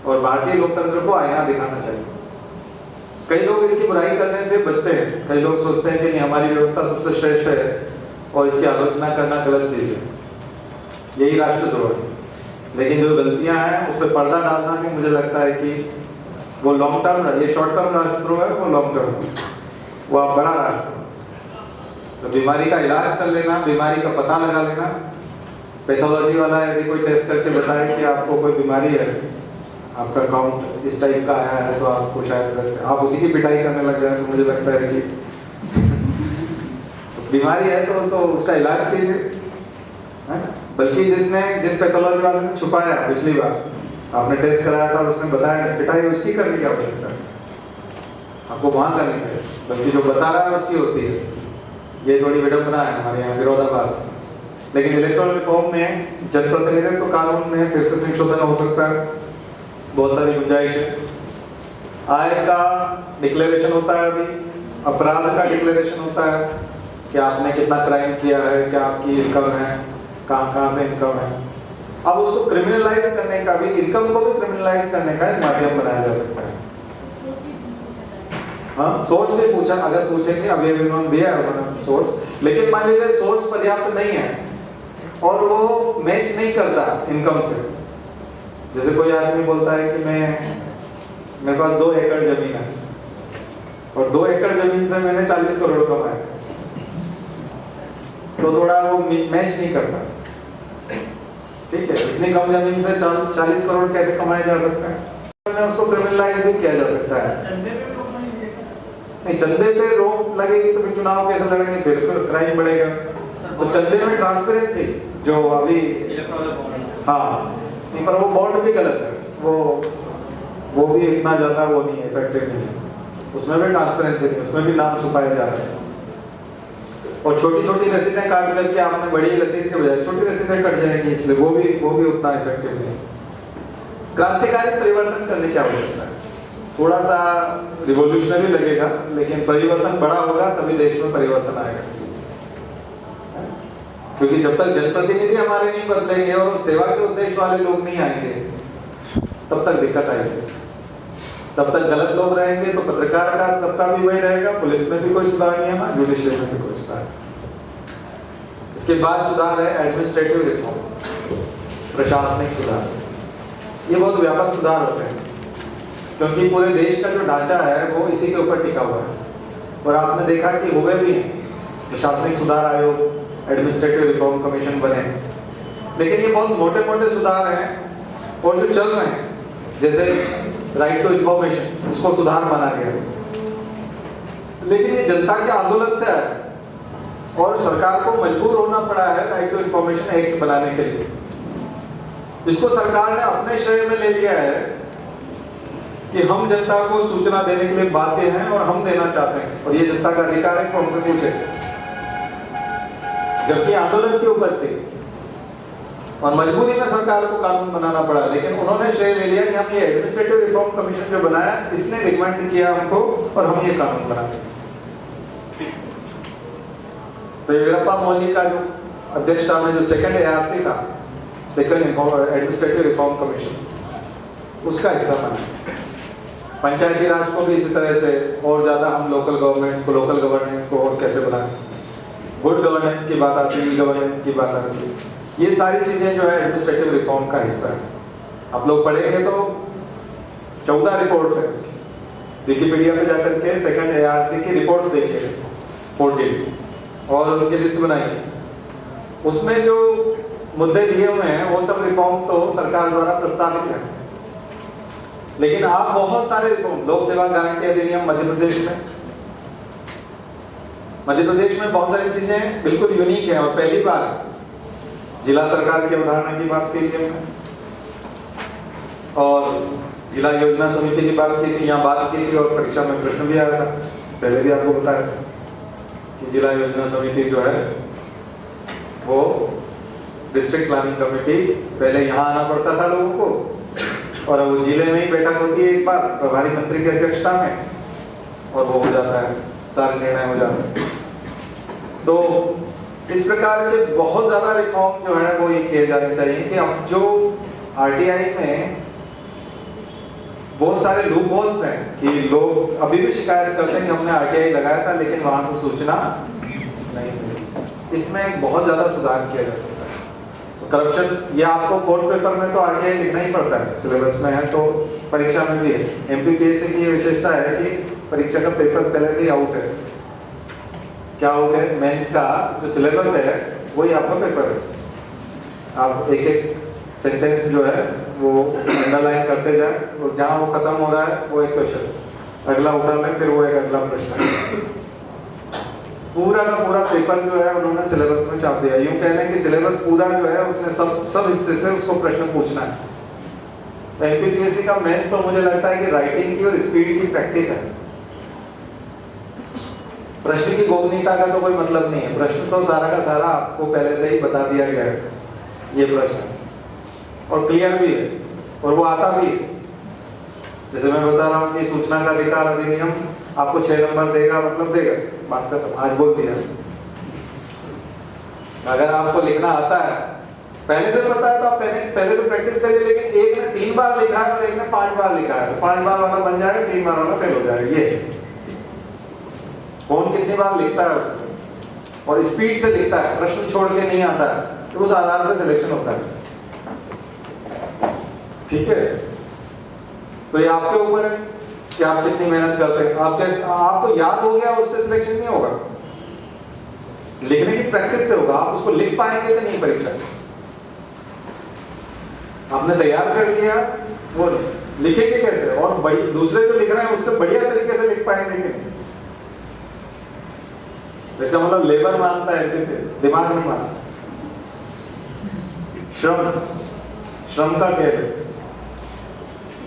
और भारतीय लोकतंत्र को आईना दिखाना चाहिए। कई लोग इसकी बुराई करने से बचते हैं, कई लोग सोचते हैं कि नहीं हमारी व्यवस्था सबसे श्रेष्ठ है, और इसकी आलोचना करना गलत चीज है, यही राष्ट्रद्रोह है। लेकिन जो गलतियां हैं उस पर पर्दा डालना भी मुझे लगता है कि वो लॉन्ग टर्म, ये शॉर्ट टर्म राष्ट्रद्रोह है, वो लॉन्ग टर्म, वो आप बड़ा राष्ट्र। तो बीमारी का इलाज कर लेना, बीमारी का पता लगा लेना, पैथोलॉजी वाला यदि कोई टेस्ट करके बताए कि आपको कोई बीमारी है, आपका काउंट इस टाइप का आया है, तो आपको शायद आप उसी की पिटाई करने लग जाए, तो मुझे लगता है कि तो बीमारी है तो उसका इलाज कीजिए, है ना। बल्कि जिस पैथोलॉजी वाले ने छुपाया पिछली बार, आपने टेस्ट कराया था और उसने बताया, पिटाई उसकी करने की आवश्यकता है, आपको वहां करनी चाहिए, बल्कि जो बता रहा है उसकी होती है। ये थोड़ी विडंबना है हमारे यहाँ, विरोधाभास। लेकिन इलेक्टोरल रिफॉर्म में जनप्रतिनिधित्व कानून में फिर से संशोधन हो सकता है, बहुत सारी गुंजाइश है। आय का डिक्लेरेशन होता है, अभी अपराध का डिक्लेरेशन होता है कि आपने कितना क्राइम किया है, क्या आपकी इनकम है, कहाँ से इनकम है। अब उसको क्रिमिनलाइज करने का भी, इनकम को भी क्रिमिनलाइज करने का एक माध्यम बनाया जा सकता है। हाँ, सोर्स भी पूछा, अगर पूछेंगे, अभी उन्होंने दिया है सोर्स, लेकिन मान लीजिए सोर्स पर्याप्त नहीं है और वो मैच नहीं करता इनकम से। जैसे कोई आदमी बोलता है कि मेरे पास 2 एकड़ जमीन है और 2 एकड़ जमीन से मैंने 40 करोड़ कमाए, तो थोड़ा वो मैच नहीं करता। ठीक है, इतनी कम जमीन से 40 करोड़ कैसे कमाए जा सकते हैं, उसको क्रिमिनलाइज भी किया जा सकता है। नहीं, चंदे पे रोक लगेगी तो फिर चुनाव कैसे लड़ेंगे, फिर क्राइम बढ़ेगा। तो चंदे में ट्रांसपेरेंसी जो अभी इलेक्ट्रॉनिक बॉन्ड हाँ नहीं, पर वो बॉन्ड भी गलत है, वो भी इतना ज्यादा वो नहीं है, इफेक्टिव नहीं है, उसमें भी ट्रांसपेरेंसी नहीं, उसमें भी नाम छुपाया जा रहा है। और छोटी छोटी रसीदें काट करके आपने बड़ी रसीद के बजाय छोटी रसीदें कट जाएंगी, इसलिए वो भी उतना इफेक्टिव नहीं। क्रांतिकारी परिवर्तन करने की आवश्यकता है, थोड़ा सा रिवॉल्यूशनरी लगेगा, लेकिन परिवर्तन बड़ा होगा तभी देश में परिवर्तन आएगा। क्योंकि जब तक जनप्रतिनिधि हमारे नहीं बदलेंगे और सेवा के उद्देश्य वाले लोग नहीं आएंगे, तब तक दिक्कत आएगी। तब तक गलत लोग रहेंगे तो पत्रकार का तबका भी वही रहेगा, पुलिस में भी कोई सुधार नहीं है, जुडिशियल में भी कोई सुधार। इसके बाद सुधार है एडमिनिस्ट्रेटिव रिफॉर्म, प्रशासनिक सुधार। ये बहुत व्यापक सुधार होते हैं, क्योंकि पूरे देश का जो ढांचा है वो इसी के ऊपर टिका हुआ है। और आपने देखा कि हुए भी हैं, प्रशासनिक सुधार आयोग, एडमिनिस्ट्रेटिव रिफॉर्म कमीशन बने, लेकिन ये बहुत मोटे मोटे सुधार हैं। और जो चल रहे हैं, जैसे राइट टू इंफॉर्मेशन, इसको सुधार माना गया, लेकिन ये जनता के आंदोलन से आया और सरकार को मजबूर होना पड़ा है राइट टू इंफॉर्मेशन एक्ट बनाने के लिए। इसको सरकार ने अपने श्रेय में ले लिया है कि हम जनता को सूचना देने के लिए बाध्य हैं और हम देना चाहते हैं, और ये जनता का अधिकार है कि हमसे पूछे, जबकि आंदोलन की उपस्थिति और मजबूरी में सरकार को कानून बनाना पड़ा। लेकिन उन्होंने श्रेय ले लिया कि हम ये एडमिनिस्ट्रेटिव रिफॉर्म कमीशन जो बनाया, इसने रिकमेंड किया हमको और हम ये कानून बनाए। तो येदियुरप्पा मौली का जो अध्यक्षता में जो सेकंड ARC था, सेकंड एडमिनिस्ट्रेटिव रिफॉर्म कमीशन, उसका हिस्सा बना। पंचायती राज को भी इसी तरह से और ज्यादा हम लोकल गवर्नमेंट्स को, लोकल गवर्नेंस को और कैसे बना सकते, गुड गवर्नेंस की बात आती है, ई गवर्नेंस की बात आती है। ये सारी चीजें जो है एडमिनिस्ट्रेटिव रिफॉर्म का हिस्सा है। आप लोग पढ़ेंगे तो 14 रिपोर्ट्स हैं उसकी, विकिपीडिया पे जाकर के सेकंड ARC की रिपोर्ट्स देखिए 14, और उनकी लिस्ट बनाइए। उसमें जो मुद्दे दिए हुए हैं वो सब रिफॉर्म तो सरकार द्वारा प्रस्तावित है, लेकिन आप बहुत सारे रिफॉर्म, लोक सेवा गारंटी अधिनियम मध्य प्रदेश में बहुत सारी चीजें बिल्कुल यूनिक है और पहली बार है। जिला सरकार की अवधारणा की बात की थी हमने, और जिला योजना समिति की बात की थी, यहाँ बात की थी और परीक्षा में प्रश्न भी आया था, पहले भी आपको बताया था कि जिला योजना समिति जो है वो डिस्ट्रिक्ट प्लानिंग कमेटी, पहले यहाँ आना पड़ता था लोगों को, और वो जिले में ही बैठक होती है एक बार प्रभारी मंत्री की अध्यक्षता में, और वो हो जाता है, सारे निर्णय हो जाते हैं। तो इस प्रकार के बहुत ज्यादा रिफॉर्म जो है वो ये किए जाने चाहिए कि अब जो RTI में बहुत सारे लूप होल्स हैं कि लोग अभी भी शिकायत करते हैं कि हमने RTI लगाया था लेकिन वहां से सूचना नहीं मिली, इसमें बहुत ज्यादा सुधार किया जा सकता है। तो करप्शन, ये आपको 4th पेपर में तो RTI लिखना ही पड़ता है, सिलेबस में है, तो परीक्षा में भी है। MPPSC की ये विशेषता है कि परीक्षा का पेपर पहले से ही आउट है। क्या हो गया, मेंस का जो सिलेबस है वही आपका पेपर है। आप एक एक सेंटेंस जो है वो अंडरलाइन करते जाए, और जहां वो खत्म हो रहा है वो एक क्वेश्चन, अगला उठा लें, फिर वो एक अगला प्रश्न। पूरा का पूरा पेपर जो है उन्होंने सिलेबस में छाप दिया। यूं कह लें कि सिलेबस पूरा जो है उसने सब हिस्से से उसको प्रश्न पूछना है। MPPSC का मेंस तो मुझे लगता है कि राइटिंग की और स्पीड की प्रैक्टिस है। प्रश्न की गोपनीयता का तो कोई मतलब नहीं है, प्रश्न तो सारा का सारा आपको पहले से ही बता दिया गया है, ये प्रश्न, और क्लियर भी है, और वो आता भी है। जैसे मैं बता रहा हूँ कि सूचना का अधिकार अधिनियम आपको 6 नंबर देगा, मतलब देगा, बात खत्म, आज बोल दिया। अगर आपको लिखना आता है, पहले से पता है, तो आप पहले से प्रैक्टिस करिए। लेकिन एक ने 3 बार लिखा है और एक ने 5 बार लिखा है, तो 5 बार वाला बन जाएगा, 3 बार वाला फेल हो जाएगा। ये कौन कितनी बार लिखता है उसको, और स्पीड से लिखता है, प्रश्न छोड़ के नहीं आता है, तो उस आधार पर सिलेक्शन होता है। ठीक है, तो ये आपके ऊपर है कि आप कितनी मेहनत करते हैं। आपको याद हो गया उससे सिलेक्शन नहीं होगा, लिखने की प्रैक्टिस से होगा। आप उसको लिख पाएंगे कि नहीं परीक्षा में, आपने तैयार कर लिया, वो लिखेंगे कैसे, और दूसरे जो लिख रहे हैं उससे बढ़िया तरीके से लिख पाएंगे कि नहीं। इसका मतलब लेबर मानता है एमपीपी, दिमाग नहीं मानता। श्रम का खेल है,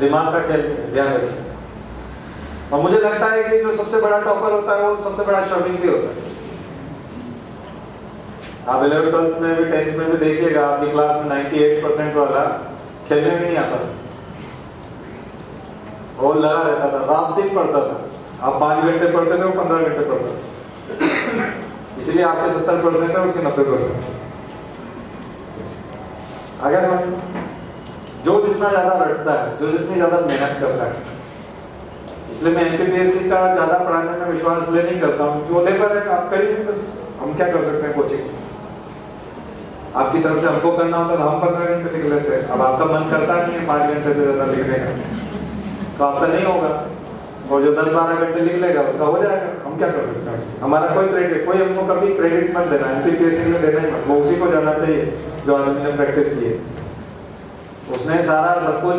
दिमाग का खेल है, ध्यान रखिए। और मुझे लगता है कि जो सबसे बड़ा टॉपर होता है वो सबसे बड़ा श्रमिक भी होता है। आप 11th 12th में भी 10th में भी देखिएगा, आपकी क्लास में 98% वाला खेलने नहीं आता था, वो लगा रहता था, रात दिन पढ़ता था। आप 5 घंटे पढ़ते थे, वो 15 घंटे पढ़ता था। इसलिए आपके 70% है, उसके 90%। आगे समझ, जो जितना ज्यादा रटता है, जो जितनी ज्यादा मेहनत करता है, इसलिए मैं एमपीपीएससी का ज्यादा पढ़ाने में विश्वास इसलिए नहीं करता हूँ कि वो लेबर है, आप करिए बस। हम क्या कर सकते हैं कोचिंग, आपकी तरफ से हमको करना होता तो हम 15 घंटे लिख लेते हैं। अब आपका मन करता नहीं है 5 घंटे से ज्यादा लिखने का, तो आपसे नहीं होगा। और जो 10-12 घंटे लिख लेगा उसका हो जाएगा। हम क्या कर सकते हैं, हमारा कोई क्रेडिट, कोई हमको कभी क्रेडिट मत देना, एमपीपीएससी में देना ही मत, वो उसी को जाना चाहिए जो आदमी ने प्रैक्टिस की है। उसने सारा सब कुछ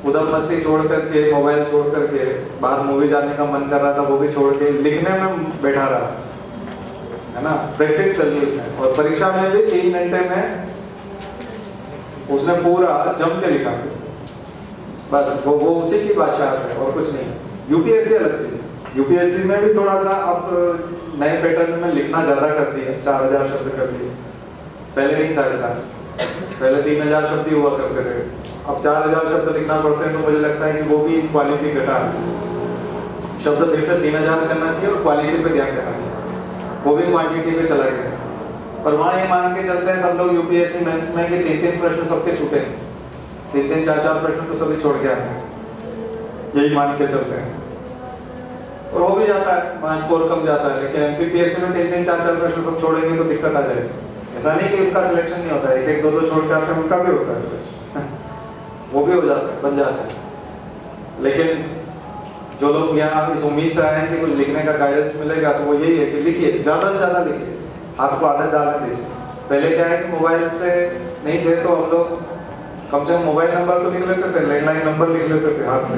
उधर मस्ती छोड़ करके, मोबाइल छोड़ करके, बाहर मूवी जाने का मन कर रहा था वो भी छोड़ के लिखने में बैठा रहा है ना, प्रैक्टिस कर ली उसने। और परीक्षा में भी 3 घंटे में उसने पूरा जम के लिखा, बस वो उसी की भाषा है और कुछ नहीं। यूपीएससी अलग चीज, यूपीएससी में भी थोड़ा सा अब नए पैटर्न में लिखना ज्यादा कर दिया, 4000 शब्द कर दिए, पहले नहीं था इतना, पहले 3000 शब्द ही हुआ करते थे, अब 4000 शब्द लिखना पड़ते हैं। तो मुझे लगता है कि वो भी क्वालिटी घटा, शब्द फिर से 3000 करना चाहिए और क्वालिटी पे ध्यान देना चाहिए, वो भी क्वांटिटी पे चला गया। पर वहाँ ये मान के चलते हैं सब लोग यूपीएससी मेंस में कि 3-3 प्रश्न सबके छूटे हैं, 3-3 4-4 प्रश्न तो सभी छोड़ के आते हैं, यही मान के चलते हैं। और हो भी जाता है, वहाँ स्कोर कम जाता है। लेकिन एमपीपीएससी में 3-3 4-4 प्रश्न सब छोड़ेंगे तो दिक्कत आ जाएगी। ऐसा नहीं कि उनका सिलेक्शन नहीं होता है, 1-1 2-2 छोड़ के आते हैं, उनका भी होता है सिलेक्शन वो भी हो जाता है, बन जाता है। लेकिन जो लोग यहाँ इस उम्मीद से आए हैं कि कुछ लिखने का गाइडेंस मिलेगा, तो वो यही है कि लिखिए, ज्यादा से ज्यादा लिखिए, हाथ को आदत डालने दीजिए। पहले क्या है कि मोबाइल से नहीं थे तो हम लोग कम से कम मोबाइल नंबर तो लिख लेते थे, लैंडलाइन नंबर लिख लेते थे हाथ से,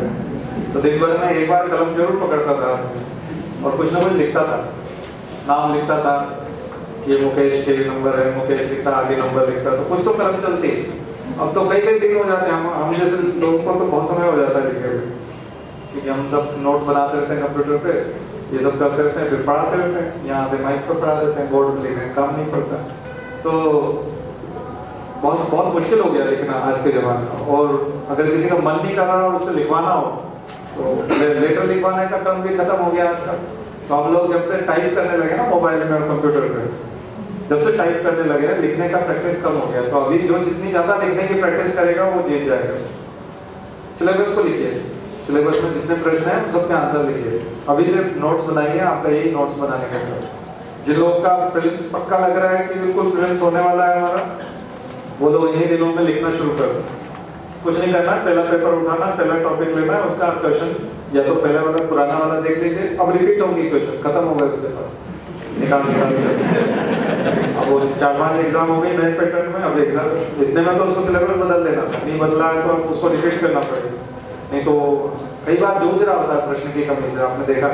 तो दिन भर में एक बार कलम जरूर पकड़ता था और कुछ ना कुछ लिखता था, नाम लिखता था, ये मुकेश के नंबर है, मुकेश लिखता, आगे नंबर लिखता, तो कुछ तो कलम चलती। अब तो कई दिन हो जाते हैं, हम जैसे लोगों को तो बहुत समय हो जाता है लिखे हुए, क्योंकि हम सब नोट्स बनाते रहते हैं कंप्यूटर पे, ये सब करते रहते हैं, फिर पढ़ाते रहते हैं, यहाँ पे माइक पर पढ़ा देते हैं, बोर्ड पे लिखने काम नहीं पड़ता। तो बहुत बहुत मुश्किल हो गया लिखना आज के जमाने में। और अगर किसी का मन नहीं कर रहा और उससे लिखवाना हो तो लेटर लिखवाने का क्रम भी खत्म हो गया आजकल। तो हम लोग जब से टाइप करने लगे ना मोबाइल में और कंप्यूटर पे, जब से टाइप करने लगे लिखने का प्रैक्टिस कम हो गया। तो अभी जो जितनी ज्यादा लिखने की प्रैक्टिस करेगा वो जीत जाएगा। सिलेबस को लिखिए, सिलेबस में जितने प्रश्न हैं सबके आंसर लिखिए, अभी से नोट्स बनाइए, आपका यही नोट्स बनाने का है। जिन लोगों का प्रीलिम्स पक्का लग रहा है कि बिल्कुल प्रीलिम्स होने वाला है हमारा, वो लोग इन्हीं दिनों में लिखना शुरू कर दें। कुछ नहीं करना, पहला पेपर उठाना, पहला टॉपिक लेना है, उसका क्वेश्चन या तो पहले वाला पुराना वाला देख लीजिए, अब रिपीट होंगी क्वेश्चन, खत्म हो गए उसके पास, निकाल अब वो 4-5 एग्जाम हो गई नए पैटर्न में, अब एग्जाम इतने में तो उसको सिलेबस बदल देना था, नहीं बदला है तो उसको रिपीट करना पड़ेगा। नहीं तो कई बार जूझ रहा होता है प्रश्न की कमी से, आपने देखा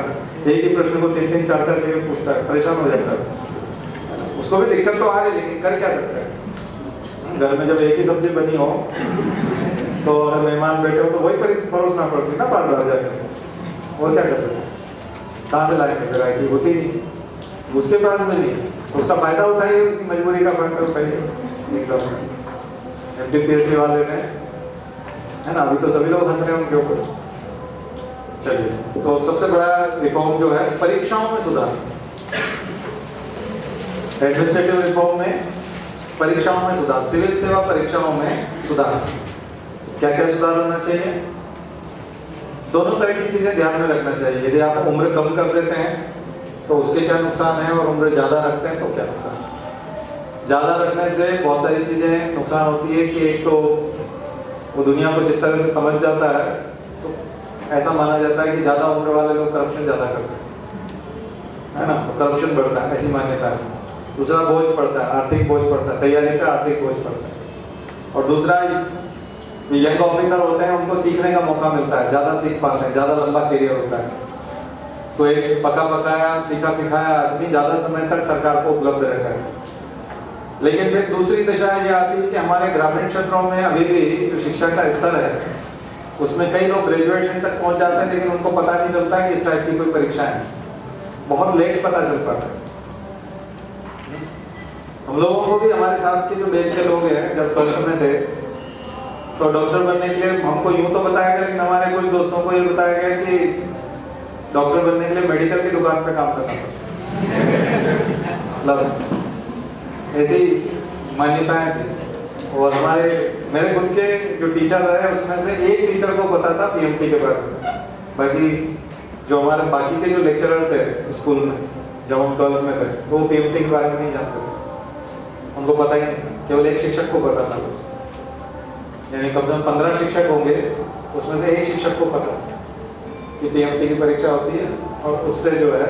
एक ही प्रश्न को 3-3 4-4 के पूछता है, परेशान हो जाता है। उसको भी दिक्कत तो आ रही, लेकिन कर क्या सकते हैं। घर में जब एक ही सब्जी बनी हो तो अगर मेहमान बैठे हो तो वही परोसना पड़ती ना बार बार जाकर, और क्या कर सकते, कहाँ से लाएंगे, वैरायटी होती नहीं उसके पास में नहीं, तो उसका फायदा उठाइए, उसकी मजबूरी का फायदा उठाइए। एग्जाम में एमपीपीएससी वाले ने, है ना, अभी तो सभी लोग हंस रहे हैं उनके ऊपर। चलिए, तो सबसे बड़ा रिफॉर्म जो है परीक्षाओं में सुधार, एडमिनिस्ट्रेटिव रिफॉर्म में परीक्षाओं में सुधार, सिविल सेवा परीक्षाओं में सुधार। क्या क्या सुधार होना चाहिए? दोनों तरह की चीजें ध्यान में रखना चाहिए। यदि आप उम्र कम कर देते हैं तो उसके क्या नुकसान है, और उम्र ज्यादा रखते हैं तो क्या नुकसान। ज्यादा रखने से बहुत सारी चीजें नुकसान होती है कि एक तो वो दुनिया को जिस तरह से समझ जाता है तो ऐसा माना जाता है कि ज्यादा उम्र वाले लोग करप्शन ज्यादा करते हैं, है ना, तो करप्शन बढ़ता है, ऐसी मान्यता है। दूसरा बोझ पड़ता है, आर्थिक बोझ पड़ता है, तैयारी का आर्थिक बोझ पड़ता है। और दूसरा यंग ऑफिसर होते हैं, उनको सीखने का मौका मिलता है, ज्यादा सीख पाते हैं, ज्यादा लंबा करियर होता है। तो एक पका पकाया सीखा सिखाया आदमी ज़्यादा समय तक सरकार को उपलब्ध रहता है। लेकिन फिर दूसरी दिशा ये आती है कि हमारे ग्रामीण क्षेत्रों में अभी भी जो शिक्षा का स्तर है उसमें कई लोग ग्रेजुएशन तक पहुंच जाते हैं, लेकिन उनको पता नहीं चलता कि इस टाइप की कोई परीक्षा है, बहुत लेट पता चल पाता है। हम लोगों को भी हमारे साथ के जो बैच के लोग हैं जब 12th में थे तो डॉक्टर बनने के लिए हमको यूं तो बताया गया, लेकिन हमारे कुछ दोस्तों को ये बताया गया कि डॉक्टर बनने के लिए मेडिकल की दुकान पे काम करना पड़ता, मतलब ऐसी मान्यताएं थी। और हमारे मेरे खुद के जो टीचर रहे उसमें से एक टीचर को पता था पीएमटी के बारे में, बाकी जो हमारे बाकी के जो लेक्चरर थे स्कूल में जब हम 12th में थे वो पीएमटी के बारे में नहीं जानते थे, उनको पता ही नहीं, केवल एक शिक्षक को पता था बस। यानी कम से कम 15 शिक्षक होंगे, उसमें से एक शिक्षक को पता कि पीएमटी की परीक्षा होती है और उससे जो है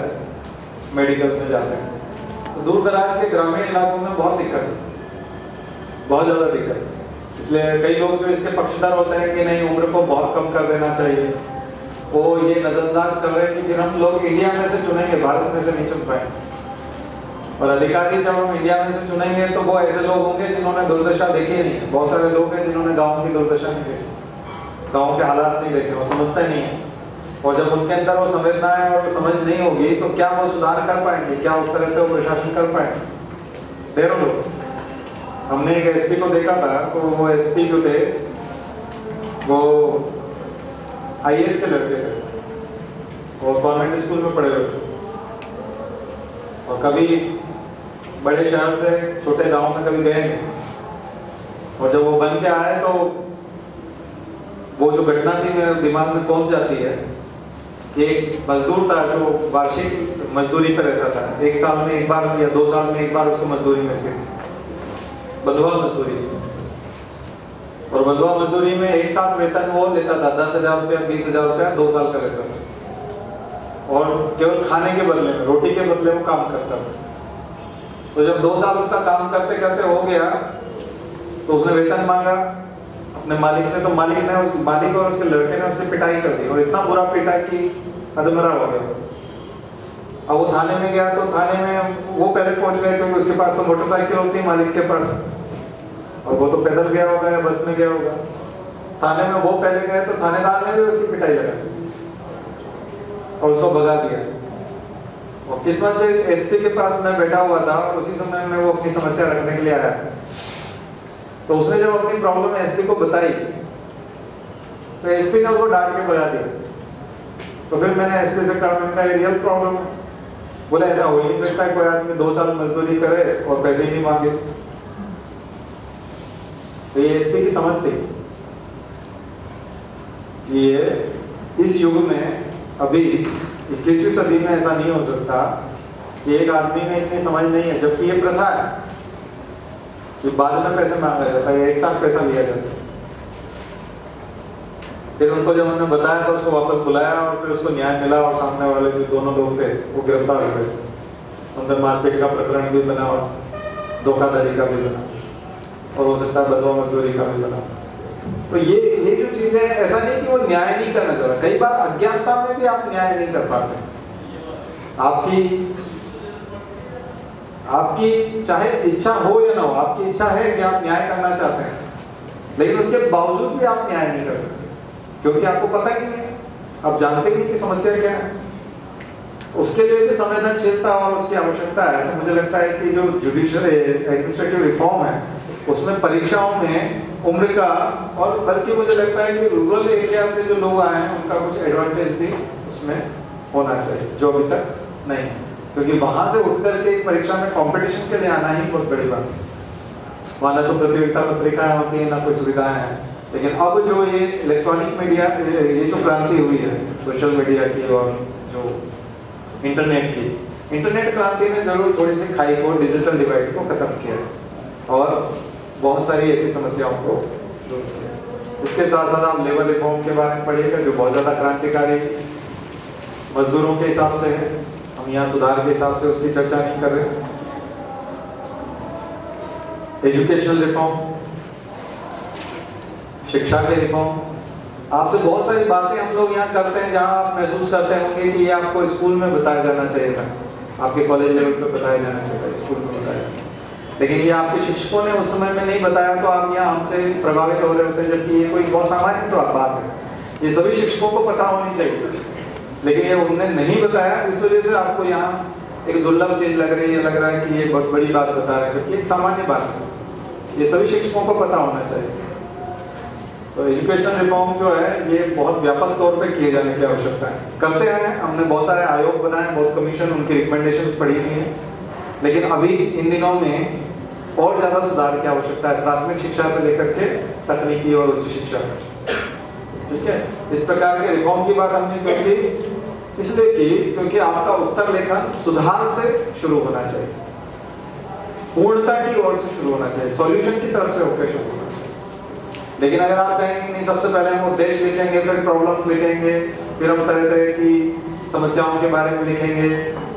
मेडिकल में जाते हैं। तो दूर दराज के ग्रामीण इलाकों में बहुत दिक्कत है, बहुत ज़्यादा दिक्कत है। इसलिए कई लोग जो इसके पक्षधर होते हैं कि नहीं उम्र को बहुत कम कर देना चाहिए, वो ये नजरअंदाज कर रहे हैं कि फिर हम लोग इंडिया में से चुनेंगे, भारत में से नहीं चुन पाएंगे। और अधिकारी जब हम इंडिया में से चुनेंगे तो वो ऐसे लोग होंगे जिन्होंने दुर्दशा देखी नहीं है। बहुत सारे लोग हैं जिन्होंने गाँव की दुर्दशा नहीं देखी, गाँव के हालात नहीं देखे, वो समझते नहीं है। और जब उनके अंदर वो संवेदनाएं और समझ नहीं होगी तो क्या वो सुधार कर पाएंगे, क्या उस तरह से वो प्रशासन कर पाएंगे। ढेरों लोग, हमने एक एसपी को देखा था, तो वो एसपी जो थे वो आईएएस के लड़के थे और कॉन्वेंट स्कूल में पढ़े हुए थे, और कभी बड़े शहर से छोटे गांव में कभी गए नहीं। और जब वो बन के आए तो वो जो घटना थी मेरे दिमाग में पहुंच जाती है। एक मजदूर था जो वार्षिक मजदूरी पर रहता था, 1 साल में एक बार या 2 साल में एक बार उसको मजदूरी मिलती थी, बंधुआ मजदूरी। और बंधुआ मजदूरी में एक साथ वेतन वो लेता था 10,000 रुपया 20,000 रुपया 2 साल का लेता था, और केवल खाने के बदले में, रोटी के बदले वो काम करता था। तो जब 2 साल उसका काम करते करते हो गया तो उसने वेतन मांगा अपने मालिक से, तो मालिक और उसके लड़के ने उसकी पिटाई कर दी, और इतना बुरा पीटा कि अधमरा हो गया। अब वो थाने में गया तो थाने में वो पहले पहुंच गए क्योंकि उसके पास तो मोटरसाइकिल होती है मालिक के पास, और वो तो पैदल गया होगा या बस में गया होगा। थाने में वो पहले गए तो थानेदार ने भी उसकी पिटाई लगा और उसको भगा दिया। और किस्मत से एसपी के पास मैं बैठा हुआ था और उसी समय में वो अपनी समस्या रखने के लिए आया। तो उसने जब अपनी प्रॉब्लम एसपी को बताई तो एसपी ने उसको डांट के भगा दिया। तो फिर मैंने एसपी से कहा, मैंने कहा ये रियल प्रॉब्लम है। बोला ऐसा हो ही नहीं सकता कोई आदमी 2 साल मजदूरी करे और पैसे ही नहीं मांगे। तो ये एसपी की समझ थी कि ये इस युग में अभी 21वीं सदी में ऐसा नहीं हो सकता कि एक आदमी में इतनी समझ नहीं है, जबकि ये प्रथा है कि बाद में पैसे मांगा जाता है, एक साथ पैसा लिया जाता है। फिर उनको जब हमने बताया तो उसको वापस बुलाया और फिर उसको न्याय मिला, और सामने वाले जो दोनों लोग थे वो गिरफ्तार हुए। उनमें मारपीट का प्रकरण भी बना और धोखाधड़ी का भी बना, और हो सकता है बंधुआ मजदूरी का भी बना। तो ये जो चीजें, ऐसा नहीं कि वो न्याय नहीं करना चाहता, कई बार अज्ञानता में भी आप न्याय नहीं कर पाते। आपकी चाहे इच्छा हो या ना हो, आपकी इच्छा है कि आप न्याय करना चाहते हैं, लेकिन उसके बावजूद भी आप न्याय नहीं कर सकते क्योंकि आपको पता ही नहीं है, आप जानते नहीं कि समस्या क्या है। उसके लिए भी संवेदनशीलता और उसकी आवश्यकता है। तो मुझे लगता है कि जो जुडिशियल एडमिनिस्ट्रेटिव रिफॉर्म है उसमें परीक्षाओं में उम्र का, और बल्कि मुझे लगता है कि रूरल एरिया से जो लोग आए हैं उनका कुछ एडवांटेज भी उसमें होना चाहिए, जो अभी तक नहीं है। क्योंकि वहां से उठ करके इस परीक्षा में कंपटीशन के लिए आना ही बहुत बड़ी बात है। वहां ना तो प्रतियोगिता पत्रिकाएं होती है, ना कोई सुविधाएं हैं। लेकिन अब जो ये इलेक्ट्रॉनिक मीडिया, ये जो क्रांति हुई है सोशल मीडिया की और जो इंटरनेट क्रांति ने जरूर थोड़ी सी खाई को, डिजिटल डिवाइड को खत्म किया और बहुत सारी ऐसी समस्याओं को दूर किया। इसके साथ साथ आप लेबर रिफॉर्म के बारे में पढ़िएगा जो बहुत ज्यादा क्रांतिकारी मजदूरों के हिसाब से है। हम यहाँ सुधार के हिसाब से उसकी चर्चा नहीं कर रहे। एजुकेशनल रिफॉर्म, शिक्षा के रिफॉर्म, आपसे बहुत सारी बातें हम लोग यहाँ करते हैं जहाँ आप महसूस करते होंगे कि ये आपको स्कूल में बताया जाना चाहिए था, आपके कॉलेज लेवल पे बताया जाना चाहिए था, स्कूल में बताया, लेकिन ये आपके शिक्षकों ने उस समय में नहीं बताया, तो आप यहाँ हमसे प्रभावित हो रहे होते हैं, जबकि ये कोई बहुत सामान्य तो बात है, ये सभी शिक्षकों को पता होनी चाहिए, लेकिन ये उन्होंने नहीं बताया, इस वजह से आपको यहाँ एक दुर्लभ चीज लग रही है, लग रहा है कि ये बहुत बड़ी बात बता रहे हैं, जबकि एक सामान्य बात है, ये सभी शिक्षकों को पता होना चाहिए। तो एजुकेशनल रिफॉर्म जो है ये बहुत व्यापक तौर पे किए जाने की आवश्यकता है, करते हैं, हमने बहुत सारे आयोग बनाए, बहुत कमीशन, उनकी रिकमेंडेशंस पढ़ी हुई हैं, लेकिन अभी इन दिनों में और ज़्यादा सुधार की आवश्यकता है, प्राथमिक शिक्षा से लेकर के तकनीकी और उच्च शिक्षा तक। ठीक है, इस प्रकार के रिफॉर्म की बात हमने क्यों की, इसलिए की क्योंकि आपका उत्तर लेखन सुधार से शुरू होना चाहिए, पूर्णता की ओर से शुरू होना चाहिए, सॉल्यूशन की तरफ से होकर शुरू होना चाहिए। लेकिन अगर आप कहेंगे नहीं, सबसे पहले हम उद्देश्य लिखेंगे, फिर प्रॉब्लम्स लिखेंगे, फिर हम तरह तरह की समस्याओं के बारे में लिखेंगे,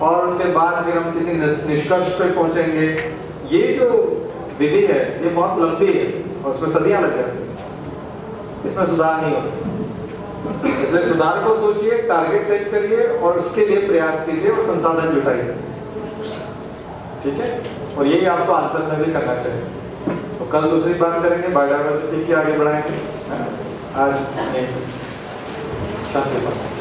और उसके बाद फिर हम किसी निष्कर्ष पे पहुंचेंगे, ये जो विधि है ये बहुत लंबी है और उसमें सदियां लग जाती है, इसमें सुधार नहीं होता। इसलिए सुधार को सोचिए, टारगेट सेट करिए और उसके लिए प्रयास कीजिए और संसाधन जुटाइए। ठीक है, और यही आपको आंसर में भी करना चाहिए। तो कल दूसरी बात करेंगे, बायोडाइवर्सिटी की आगे बढ़ाएंगे। आज शांति बात।